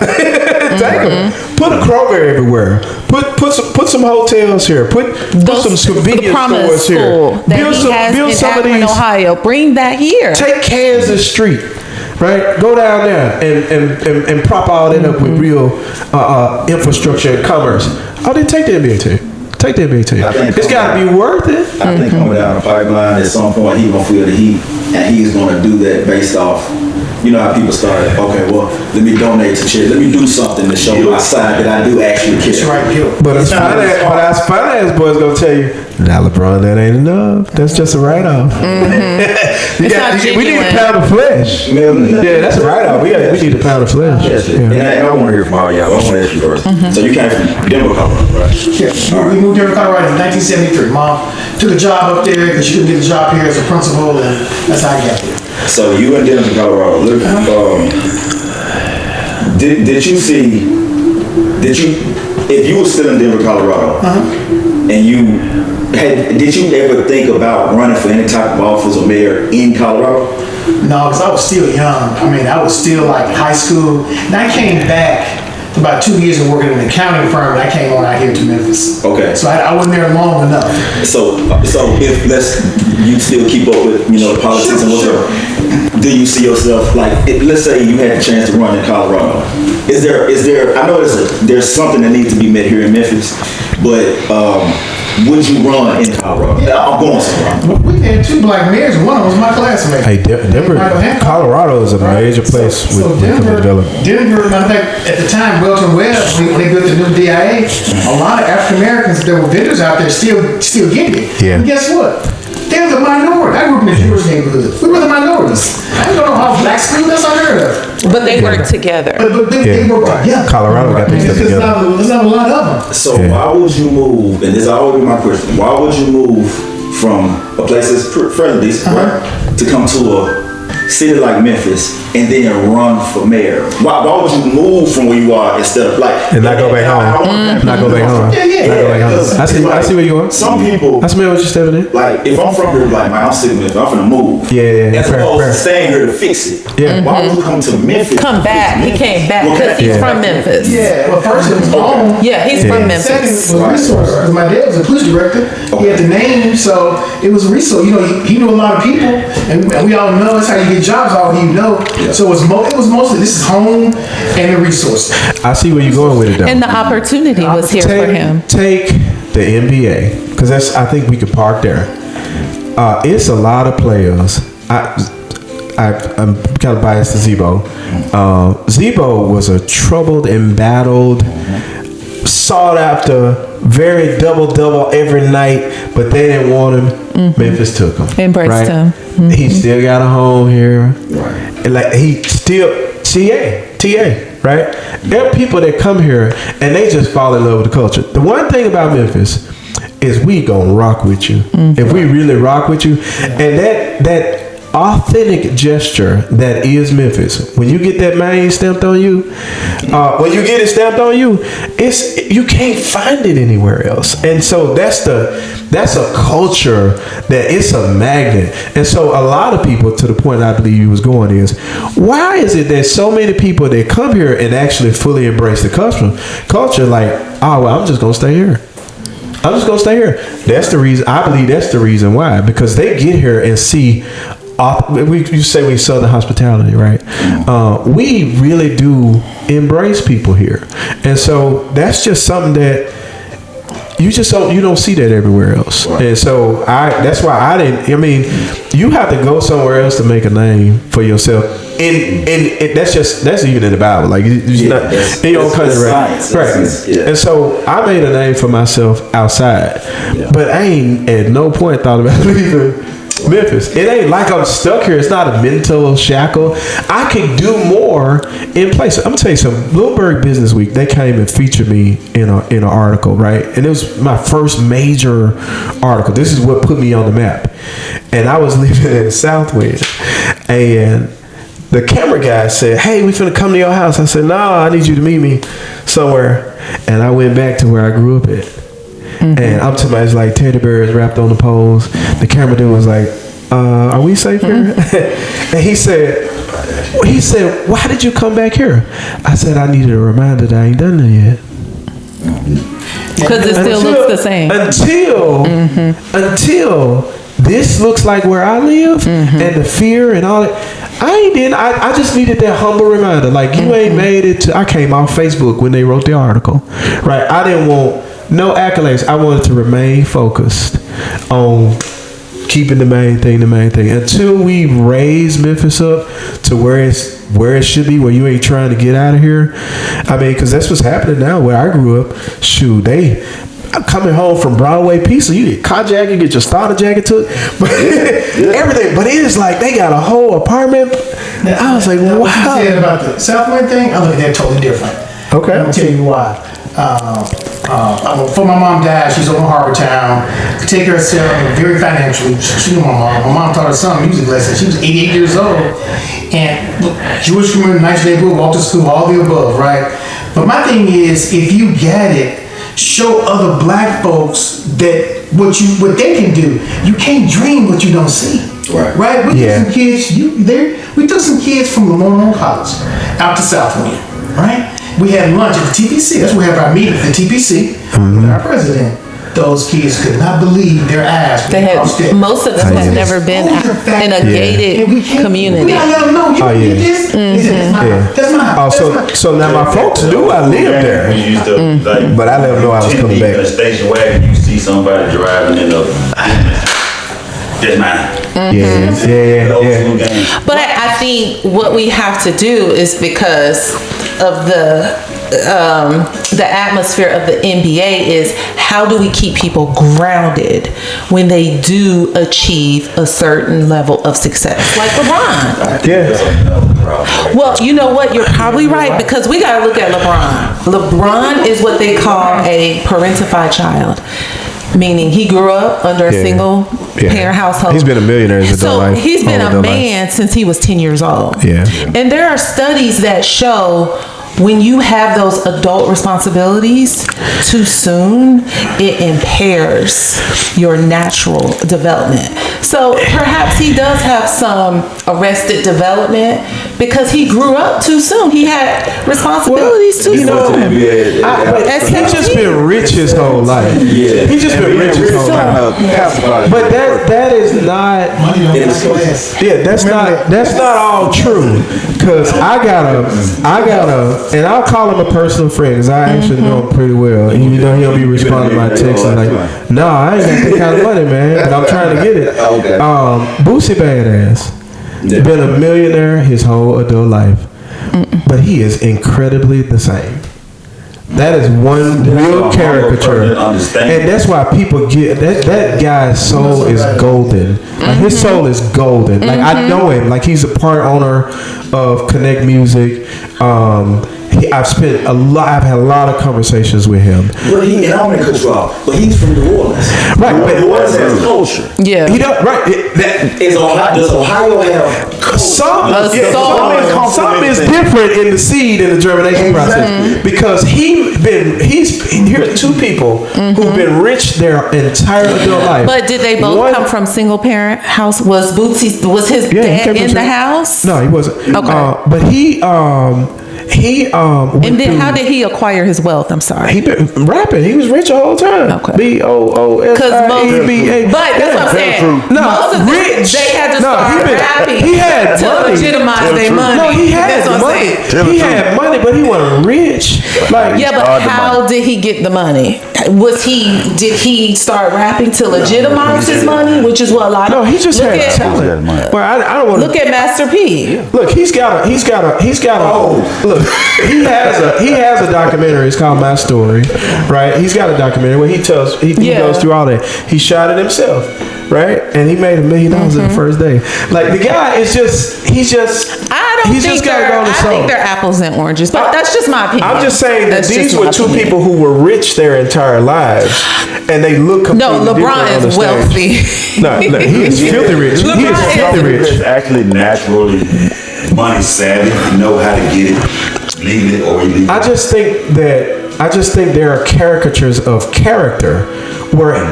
Take them. Put a Kroger everywhere. Put some hotels here. Put some convenience stores here. Build some of these. Ohio. Bring that here. Take Kansas Street, right? Go down there and prop all that up with real infrastructure and commerce. Oh, then take the NBA team. Take the NBA team. It's got to be worth it. I think coming down the pipeline at some point he's gonna feel the heat, and he's gonna do that based off. You know how people start, okay, well, let me donate to charity. Let me do something to show my side that I do actually care. That's right, Gil. But as finance boys gonna tell you, nah, LeBron, that ain't enough. That's just a write-off. We need a pound of flesh. Yeah, that's a write-off. We need a pound of flesh. And I want to hear from all y'all. I want to ask you first. So you came from Denver, Colorado, right? Yeah, we moved here to Colorado in 1973. Mom took a job up there because she couldn't get a job here as a principal, and that's how I got there. So you in Denver, Colorado. Did you see? If you were still in Denver, Colorado, and did you ever think about running for any type of office or mayor in Colorado? No, because I was still young. I mean, I was still like high school. And I came back about 2 years of working in an accounting firm, and I came on out here to Memphis. Okay. So I wasn't there long enough. So if you still keep up with the politics and whatever, do you see yourself like let's say you had a chance to run in Colorado? Is there? I know there's something that needs to be met here in Memphis, but would you run in Colorado? Yeah. I'm going somewhere. We had 2 black mayors, and one of them was my classmate. Hey, Denver, Colorado is a major place with Denver, development. matter of fact, at the time, Welton Webb, when they built the new DIA, a lot of African Americans that were vendors out there still get it. Yeah. And guess what? They're the minority. I grew up in the Jewish neighborhood. We were the minorities. I don't know how black school, that's unheard of. But they work together. But they work together. Colorado got these stuff together. There's not a lot of them. So why would you move? And this always be my question. Why would you move from a place that's fairly decent, right, to come to a city like Memphis and then run for mayor? Why would you move from where you are instead of like And not go back home? Not go back home. Yeah. I see where you going. Some people, I smell what you're stepping in. like, if I'm from here, like, man, I'm sick of Memphis, I'm finna move. Yeah. As Fair. opposed to staying here to fix it. Yeah. Why would you come to Memphis? Come back. He came back because he's from Memphis. Yeah, well, first it was home. Yeah, he's from Memphis. Second was resources, because my dad was a police director. He had the name, so it was a resource. He knew a lot of people, and we all know that's how you get jobs out here, So it was mostly, this is home and the resources. I see where you're going with it, though. And the opportunity was here for him. Take the NBA, because I think we could park there. It's a lot of players. I'm kind of biased to Zebo. Zebo was a troubled, embattled, sought after, very double every night, but they didn't want him. Memphis took him. Embraced him. He still got a home here. And like he still TA, right? There are people that come here and they just fall in love with the culture. The one thing about Memphis is we gonna rock with you. If we really rock with you, and that authentic gesture that is Memphis. When you get that man stamped on you, when you get it stamped on you, you can't find it anywhere else. And so that's a culture that it's a magnet. And so a lot of people, to the point I believe you was going, is why is it that so many people that come here and actually fully embrace the culture, like, oh, well, I'm just gonna stay here. I'm just gonna stay here. That's the reason. I believe that's the reason why, because they get here and see. You say we Southern hospitality, right? We really do embrace people here, and so that's just something that you don't see that everywhere else. Right. And so that's why I didn't. I mean, you have to go somewhere else to make a name for yourself. And that's even in the Bible. Like it's not in your own country, right? Yeah. And so I made a name for myself outside, but I ain't at no point thought about leaving Memphis. It ain't like I'm stuck here. It's not a mental shackle. I can do more in place. I'm gonna tell you something. Bloomberg Business Week, they came and featured me in an article, right? And it was my first major article. This is what put me on the map. And I was living in Southwest, and the camera guy said, "Hey, we finna come to your house." I said, "No, I need you to meet me somewhere." And I went back to where I grew up at. And I'm talking about, it's like teddy bears wrapped on the poles. The camera dude was like, "Are we safe here?" And he said, "Why did you come back here?" I said, "I needed a reminder that I ain't done it yet." Because it still looks the same. Until this looks like where I live, and the fear and all that. I just needed that humble reminder. Like, you ain't made it to. I came off Facebook when they wrote the article, right? I didn't want no accolades. I wanted to remain focused on keeping the main thing until we raise Memphis up to where it should be, where you ain't trying to get out of here. I mean, because that's what's happening now where I grew up. Shoot, I'm coming home from Broadway Pizza. You get car jacket, you get your starter jacket took, but everything. But it is like they got a whole apartment. I was like, wow. What you said about the Southland thing, I look at that totally different. Okay. I'm gonna tell you why. Before my mom died, she's over in Harbor Town. Could take care of herself very financially. She knew my mom. My mom taught her son music lessons. She was 88 years old. And Jewish community, nice neighborhood, walked to school, all the above, right? But my thing is, if you get it, show other black folks that what they can do. You can't dream what you don't see. Right? We took some kids. We took some kids from Lamont College out to South Wind. Right? We had lunch at the TPC. That's where we have our meeting at the TPC with our president. Those kids could not believe their eyes. Most of them have never been in a gated community. We gotta let them know you did this. They said, that's my house. So now my folks knew I lived there. We used to, But I let them know I was coming back. In a station wagon, you see somebody driving in a. That's mine. Yeah. But I think what we have to do is because of the atmosphere of the NBA is how do we keep people grounded when they do achieve a certain level of success, like LeBron. Well, you know what? You're probably right because we got to look at LeBron. LeBron is what they call a parentified child. Meaning he grew up under a single parent household. He's been a millionaire his adult life. So he's been a man since he was 10 years old. Yeah. And there are studies that show when you have those adult responsibilities too soon, it impairs your natural development. So perhaps he does have some arrested development because he grew up too soon. He had responsibilities too soon. He's just been rich his whole life. He's just been rich his whole life. But that is not. That's not all true. Cause I gotta, and I'll call him a personal friend because I actually know him pretty well. And you know he'll be responding to my texts and like, no, I ain't got that kind of money, man. But I'm trying to get it. Boosie Badass been a millionaire his whole adult life, but he is incredibly the same. That is one real caricature, and that's why people get that guy's soul is golden. Like his soul is golden. Like I know him. Like he's a part owner of Connect Music. I've spent I've had a lot of conversations with him. Well, and I don't want to cut you off, but he's from New Orleans. Right, New Orleans has culture. Yeah, he does. Right, does Ohio have culture? Some is different in the seed in the germination process because here's two people who've been rich their entire adult life. But did they both come from single parent house? Was his dad in the house? No, he wasn't. Okay, but he and then how did he acquire his wealth? I'm sorry. He been rapping. He was rich the whole time. Okay. BOOSIEBA. But that's what I'm saying. Most of them, they had to start rapping. He had to money. legitimize their money. No, he had money. He had money, but he wasn't rich. Like but how did he get the money? Did he start rapping to legitimize his money, which is what a lot of he just had talent. Well, I don't want to look at Master P. Look, he's got a look. He has a documentary. It's called My Story, right? He's got a documentary where he goes through all that. He shot it himself, right? And he made $1 million in the first day. Like the guy is I think they're apples and oranges, but that's just my opinion. I'm just saying that these were two people who were rich their entire lives, and they look completely different. No, LeBron is wealthy. No, he is filthy rich. He is filthy rich. He's actually naturally money savvy. You know how to get it, leave it or leave it. I just think there are caricatures of character where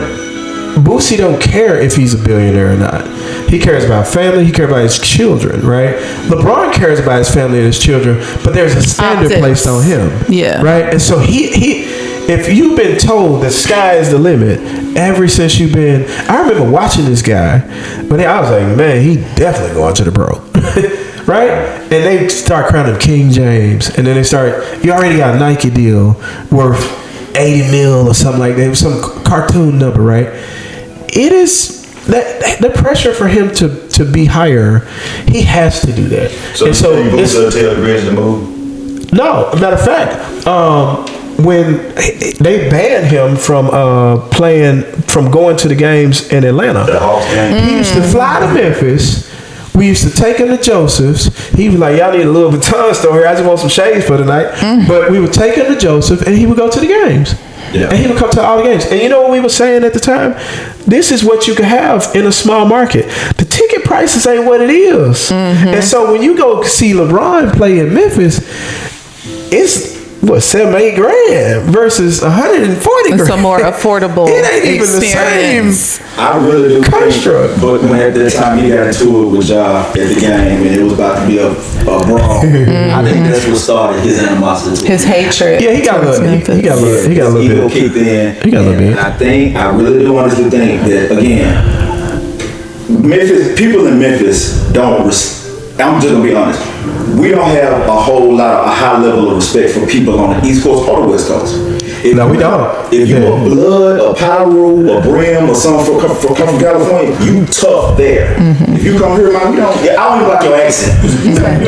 Boosie don't care if he's a billionaire or not. He cares about family. He cares about his children, right? LeBron cares about his family and his children, but there's a standard placed on him, right? And so if you've been told the sky is the limit ever since you've been, I remember watching this guy, but I was like, man, he definitely going to the bro. Right? And they start crowning King James. And then you already got a Nike deal worth 80 mil or something like that. Some cartoon number, right? It is the pressure for him to be higher, he has to do that. So it's tell the Grizz to move? No, matter of fact, when they banned him from going to the games in Atlanta. The Hawks game. He used to fly to Memphis. We used to take him to Joseph's. He was like, y'all need a Louis Vuitton store here. I just want some shades for tonight. But we would take him to Joseph and he would go to the games. Yeah. And he would come to all the games. And you know what we were saying at the time? This is what you could have in a small market. The ticket prices ain't what it is. And so when you go see LeBron play in Memphis, what, 7-8 grand versus 140 grand. It's a more affordable It ain't even experience. the same. I really do Construct. think, but when at that time he got into it with Ja at the game, and it was about to be a brawl. I think that's what started his animosity. His hatred. Yeah, he got a towards little. Memphis. He got a little. He got a His ego little bit. kicked in. He got a little and bit. I really do honestly think that, again, people in Memphis don't. I'm just gonna be honest. We don't have a high level of respect for people on the East Coast or the West Coast. No, we don't. If you a Blood, a Pyro, a Brim, or something come from California, you tough there. If you come here, man, we don't. I don't even like your accent. You sound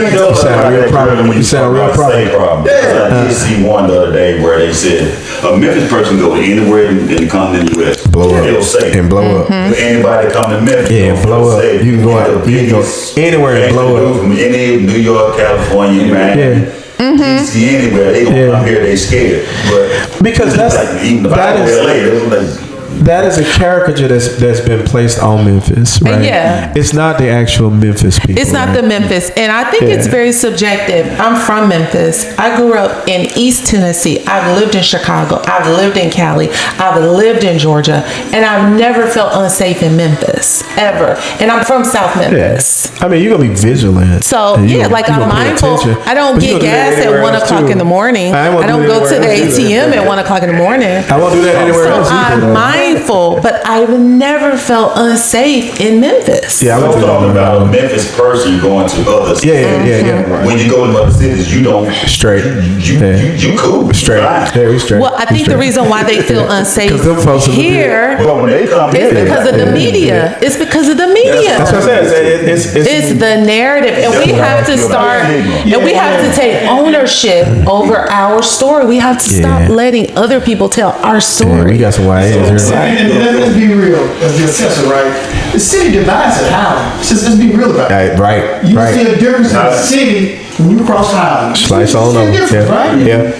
real proper. You sound real proper. I did see one the other day where they said a Memphis person go anywhere in the continental U.S. Blow up It'll say and blow up. Anybody come to Memphis, Yeah, and blow up. say You can go out. the You can go biggest anywhere and blow up. From any New York, California, man. DC, anywhere they gonna come here, they scared. But Because that's like even if I that go is to LA, it's like, that is a caricature that's been placed on Memphis, right? Yeah. It's not the actual Memphis people. It's not the Memphis. And I think it's very subjective. I'm from Memphis. I grew up in East Tennessee. I've lived in Chicago. I've lived in Cali. I've lived in Georgia. And I've never felt unsafe in Memphis, ever. And I'm from South Memphis. I mean, you're gonna be vigilant. So, And yeah, gonna- like you I'm gonna pay mindful. attention. I don't But you get gonna do that gas at anywhere 1 else, o'clock too. in the morning. I won't I don't do go that to the anywhere else either. ATM at 1 o'clock in the morning. I won't do that anywhere So else either. I'm though. mindful, but I've never felt unsafe in Memphis. Yeah, I I'm won't do talking that. about a Memphis person going to others. Yeah. When you go to other cities, you don't Straight. you cool. Straight. Fine. Yeah, we straight. Well, I think the reason why they feel unsafe 'Cause them folks are here But when they come is here, because of the media. It's because of the media. That's what I said. It's the narrative, and we have to start, and we have to take ownership over our story. We have to stop Yeah. letting other people tell our Yeah, story. we got some YNs here. And let's be real, as the assessor, right? The city divides it. How? Let's be real about it. Right. You see a difference in the city when you cross Highland. Slice on You see a them. difference, right? Yeah.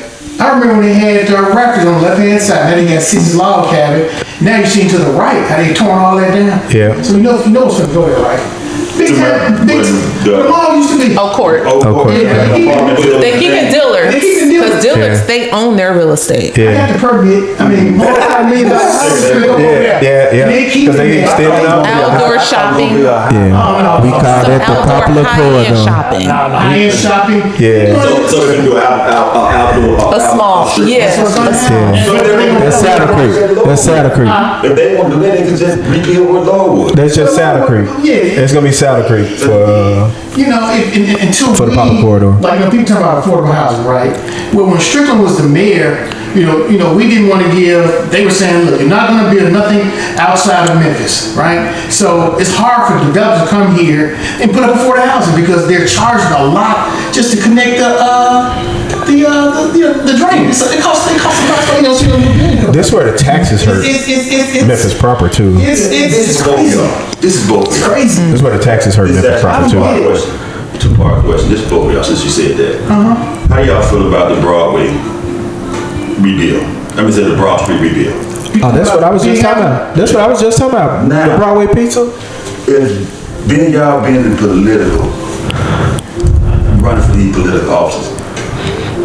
I remember when they had records on the left-hand side. Now they got Caesar's log cabin. Now you see to the right how they torn all that down. Yeah. So you know it's going to go there, right? Big time. The mall used to be. Oh, court. Yeah, They keep it Dillard's, They keep it Dillard's. because Dillard's, Yeah. they own their real estate. I Yeah. got the permit. I mean, Yeah. They keep Because they it. extend out. Outdoor shopping, Yeah. We call some that the outdoor popular high-end corridor. shopping. High-end shopping. Yeah. So you can do outdoor. A small, yes. That's Saddle Creek. That's Saddle Creek. if they want to do that, they can just rebuild with Longwood. That's just Saddle Creek. Yeah. It's gonna be Saddle Creek for. You know, until For the popular corridor. Like, people talk about affordable housing, right? Well, when Strickland was the mayor, you know, we didn't want to give. They were saying, look, you're not going to build nothing outside of Memphis, right? So it's hard for developers to come here and put up affordable housing because they're charging a lot just to connect the drain. So it costs a lot. You know, so This is where the taxes hurt. it's Memphis proper too. It's crazy. This is both. It's crazy. This is where the taxes hurt Memphis proper too. Two-part question. This is both of y'all since you said that. How y'all feel about the Broadway rebuild? I mean, the Broad Street rebuild. Oh, that's what I was just talking about. That's what I was just talking about. Nah. The Broadway pizza. If being y'all being in political, running for these political offices,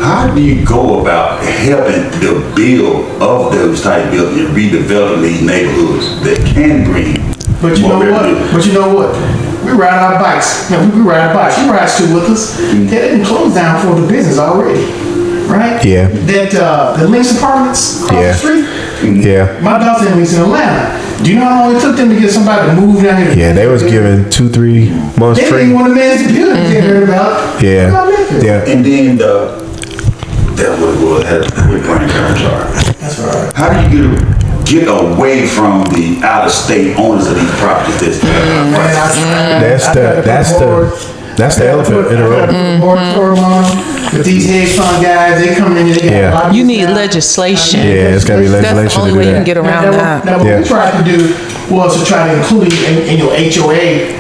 how do you go about helping the build of those type buildings and redeveloping these neighborhoods that can bring But you more know revenue? what? But you know what? We ride our bikes. You know, we ride our bikes. You ride still with us. They didn't close down for the business already, right? Yeah. That the Links Apartments across Yeah. the street. Yeah. My daughter's in Links in Atlanta. Do you know how long it took them to get somebody to move down here? Yeah, they was giving 2-3 months They didn't free. even want to manage the building. They heard about. Yeah. About Memphis. Yeah. And then that what it was, had with brain charge. That's right. How do you get away from the out-of-state owners of these properties? That's the elephant in the room. Moratorium on them. But these hedge fund guys, they come in and they got Yeah. a lot of You this need now. legislation. Yeah, it's gotta be That's legislation the only to way do you can that. get around that. Now, what Yeah. we tried to do was to try to include in your HOA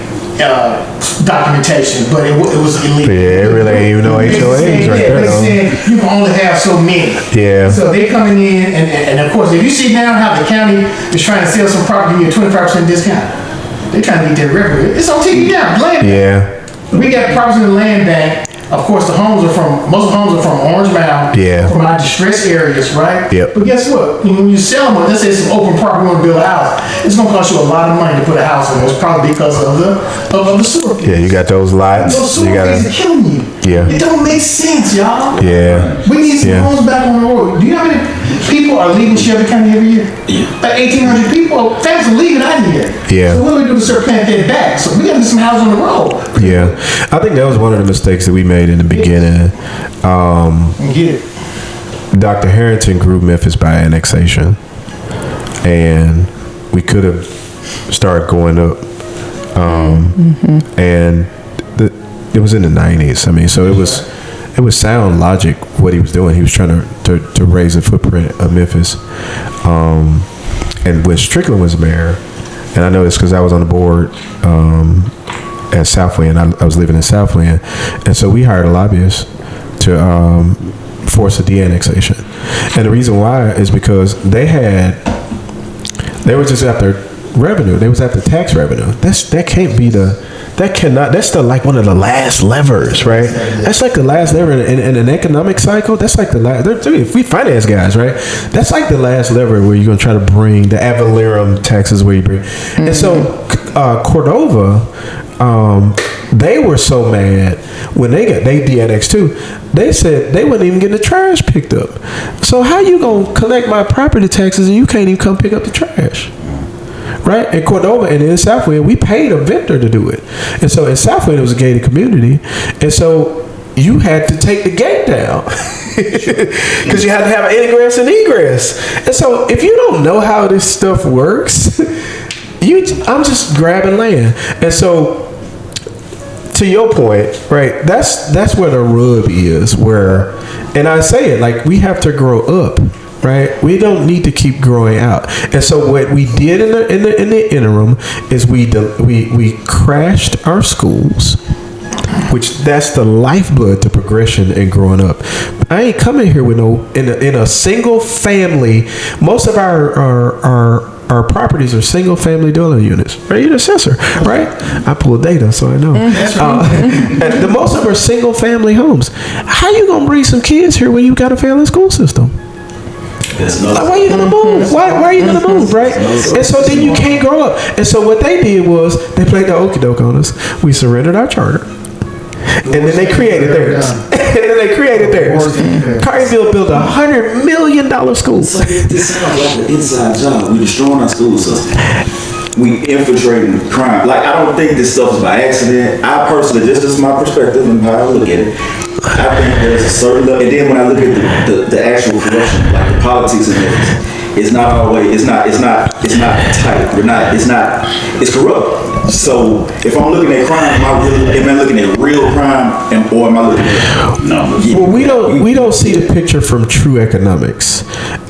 documentation, but it was illegal. Yeah, it really ain't even no HOAs right there, They though. said you can only have so many. Yeah. So they coming in, and of course, if you see now how the county is trying to sell some property, give you a 25% discount. They're trying to get their revenue. It's on TV now, land bank. Yeah. We got properties in the land bank Of course, most of the homes are from Orange Mound, Yeah. from our distressed areas, right? Yep. But guess what? When you sell them, let's say it's an open property, you want to build a house, it's going to cost you a lot of money to put a house in. It's probably because of the sewer fees. Yeah, you got those lots. Those You sewer got fees are killing you. Yeah. It don't make sense, y'all. Yeah. We need some Yeah. homes back on the road. Do you know how many people are leaving Shelby County every year? Like 1,800 people, families are leaving out of here. Yeah. So what do we do to start planting it back? So we got to get some houses on the road. Yeah, I think that was one of the mistakes that we made in the beginning. Get it. Dr. Harrington grew Memphis by annexation, and we could have started going up. And it was in the 90s. I mean, so it was sound logic what he was doing. He was trying to raise the footprint of Memphis. And when Strickland was mayor, and I know this because I was on the board at Southland. I was living in Southland, and so we hired a lobbyist to force a de-annexation. And the reason why is because they were just after revenue. They was after tax revenue. That's like one of the last levers, right? That's like the last lever in an economic cycle. That's like the last. If we finance guys, right? That's like the last lever where you're gonna try to bring the ad valorem taxes where you bring. And so Cordova, they were so mad when they de-annexed too. They said they wouldn't even get the trash picked up. So how you gonna collect my property taxes and you can't even come pick up the trash? Right? In Cordova and in Southwind, we paid a vendor to do it. And so in Southwind, it was a gated community. And so you had to take the gate down because you had to have an ingress and egress. And so if you don't know how this stuff works, I'm just grabbing land. And so to your point, right, that's where the rub is, where, and I say it, like, we have to grow up. Right, we don't need to keep growing out, and so what we did in the interim is we crashed our schools, which that's the lifeblood to progression and growing up. I ain't coming here with no in a single family. Most of our properties are single family dwelling units. Right, you're the assessor, right? I pull data, so I know. And the most of them are single family homes. How you gonna bring some kids here when you got a failing school system? Like, why are you gonna move? Why are you gonna move, right? And so then you can't grow up. And so what they did was they played the okie doke on us. We surrendered our charter, and then they created theirs. Carterville built $100 million school. This sounds like an inside job. We destroying our school system. We infiltrating crime. Like, I don't think this stuff is by accident. I personally, this is my perspective and how I look at it. I think there's a certain level, and then when I look at the actual corruption, like the politics in Memphis, it's not always, it's not tight. It's corrupt. So if I'm looking at crime, am I looking at real crime, or am I looking at numbers? Well, we don't see the picture from true economics,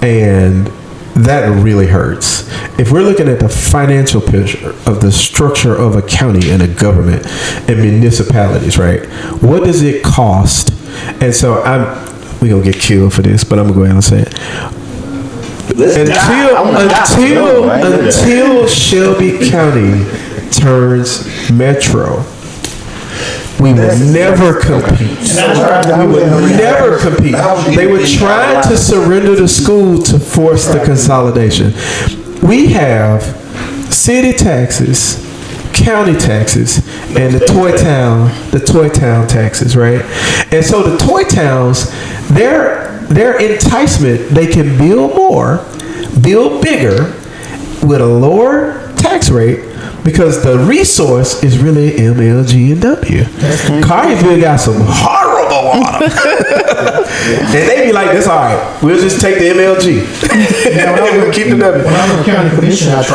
and that really hurts. If we're looking at the financial picture of the structure of a county and a government and municipalities, right? What does it cost? And so we're going to get killed for this, but I'm going to go ahead and say it. Until Shelby County turns metro, we will never compete. We will never compete. They were trying to surrender the school to force the consolidation. We have city taxes, county taxes, and the toy town taxes, right? And so the toy towns, their enticement, they can build more, build bigger with a lower tax rate, because the resource is really MLG and W. Carterville got some horrible water. And they be like, that's all right. We'll just take the MLG. We'll keep the W. When I was a county commissioner, I was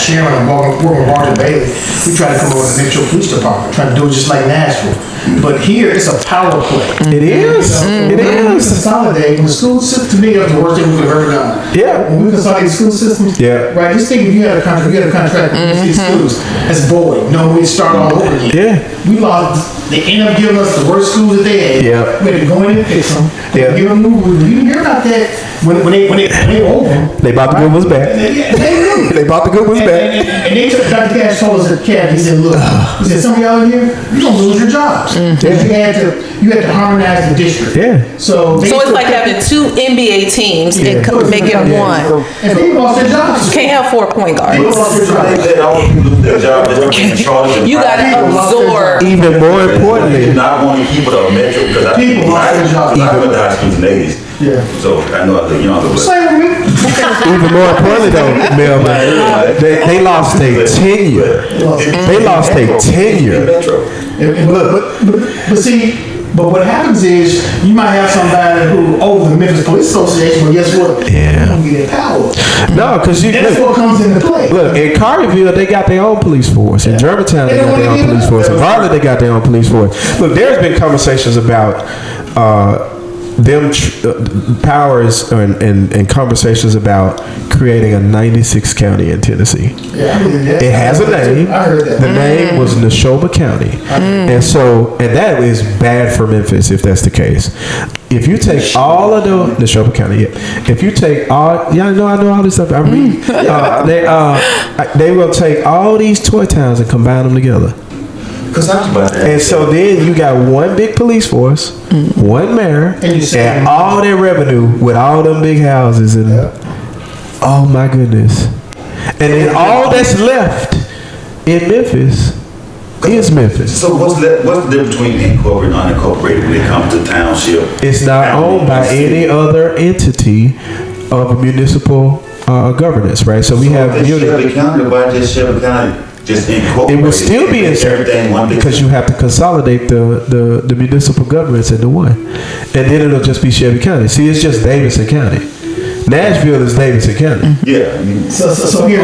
chairman of working with Walter Bailey. We tried to come up with a Metro Police Department, trying to do it just like Nashville. But here, it's a power play. It is. It is. Consolidate. When the school system, to me, is the worst thing we could have ever done. Yeah. When we consolidate school systems, right? Just think if you had a contract with these schools, that's void. No, we start all over again. Yeah. We lost. They end up giving us the worst schools that they had. Yeah. We had to go in and fix them. Yeah. Give them new. You didn't hear about that when they opened. They bought the good ones back. They bought the good ones back. And they took Dr. Cash told us at CAD. He said, look, he said, some of y'all in here, you're gonna lose your jobs. You had to you had to harmonize the district. Yeah. So it's like having two NBA teams and making one. And people lost their jobs. You can't have 4 point guards. They let all people lose their job. They're in charge of You gotta absorb. Even more importantly, not want to keep it on Metro because People lost their jobs. I went to high school in the 80s. Yeah. So I know I was younger, but Same with me. even more importantly though, Melvin, they lost their tenure. They lost their tenure. Metro. But see, but what happens is you might have somebody who over the Memphis Police Association, but guess what? Yeah. They don't get their power. No, because you That's what comes into play. look in Carterville, they got their own police force. In Germantown, they got their own police force. In Raleigh, they got their own police force. Look, there's been conversations about powers and conversations about creating a 96 county in Tennessee. Yeah, I believe that. It has a name. I heard that. The name was Neshoba County, and that is bad for Memphis if that's the case. If you take all of the Neshoba County, if you take all, I know all this stuff. I read. They will take all these toy towns and combine them together. Because I was about that. And so then you got one big police force, one mayor, and all their revenue with all them big houses and oh my goodness. And then all that's left in Memphis is Memphis. So what's the difference between incorporated and unincorporated when it comes to township? It's not owned by any other entity of municipal governance, right? So we have Shelby County, why just Shelby County? Just it will still be in because you have to consolidate the municipal governments into one, and then it'll just be Shelby County. See, it's just Davidson County. Nashville is Davidson County. Yeah. I mean, So here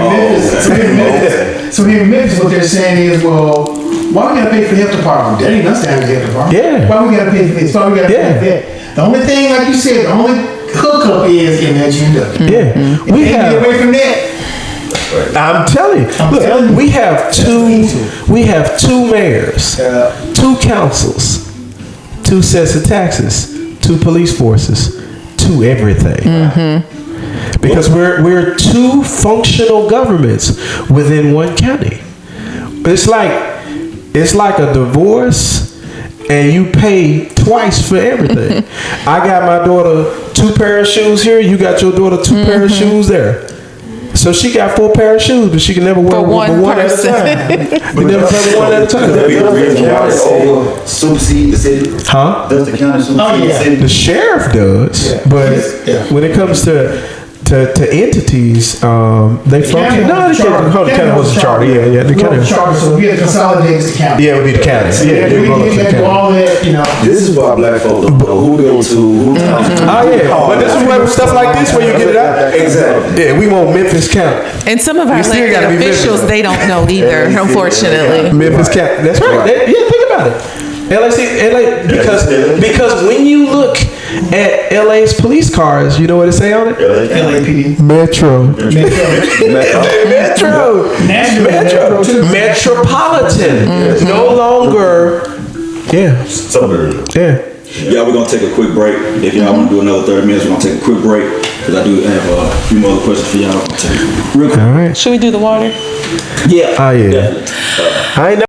in Memphis, what they're saying is, well, why we gotta pay for the health department? That ain't us down the health department. Yeah. Why we gotta pay for this? Why we gotta pay for that? The only thing, like you said, the only hookup is in that agenda. Yeah, If they get away from that. I'm telling you. Look, we have two mayors, 2 councils, 2 sets of taxes, 2 police forces, 2 everything. Because we're 2 functional governments within one county. It's like a divorce, and you pay twice for everything. I got my daughter 2 pair of shoes here. You got your daughter 2 pair of shoes there. So she got 4 pair of shoes, but she can never wear one at a time. You never wear one at a time. That'd be the reason why they supersede the city. Huh? Does the county supersede the city? The sheriff does, but when it comes to entities, they function. No, the county holds the charter. Yeah, the county. Charter, so we had to consolidate the county. Yeah, it would be the county. Yeah, we had to do all that, you know. This is why black folks don't know who go to, who talks to. Oh yeah, but this is where stuff like this where you get it out. Exactly. Yeah, we want Memphis County. And some of our still elected gotta be officials, Memphis. they don't know either, unfortunately. Memphis County. That's right. Yeah, think about it. LA, because when you look at LA's police cars, you know what it say on it? LAPD. Metro. Metro. Metropolitan. No longer. Yeah. Suburb. Yeah. Yeah, we're gonna take a quick break. If y'all wanna do another 30 minutes, we're gonna take a quick break. Cause I do have a few more questions for y'all. Real quick. All right. Should we do the water? Yeah. Oh yeah. Definitely. I ain't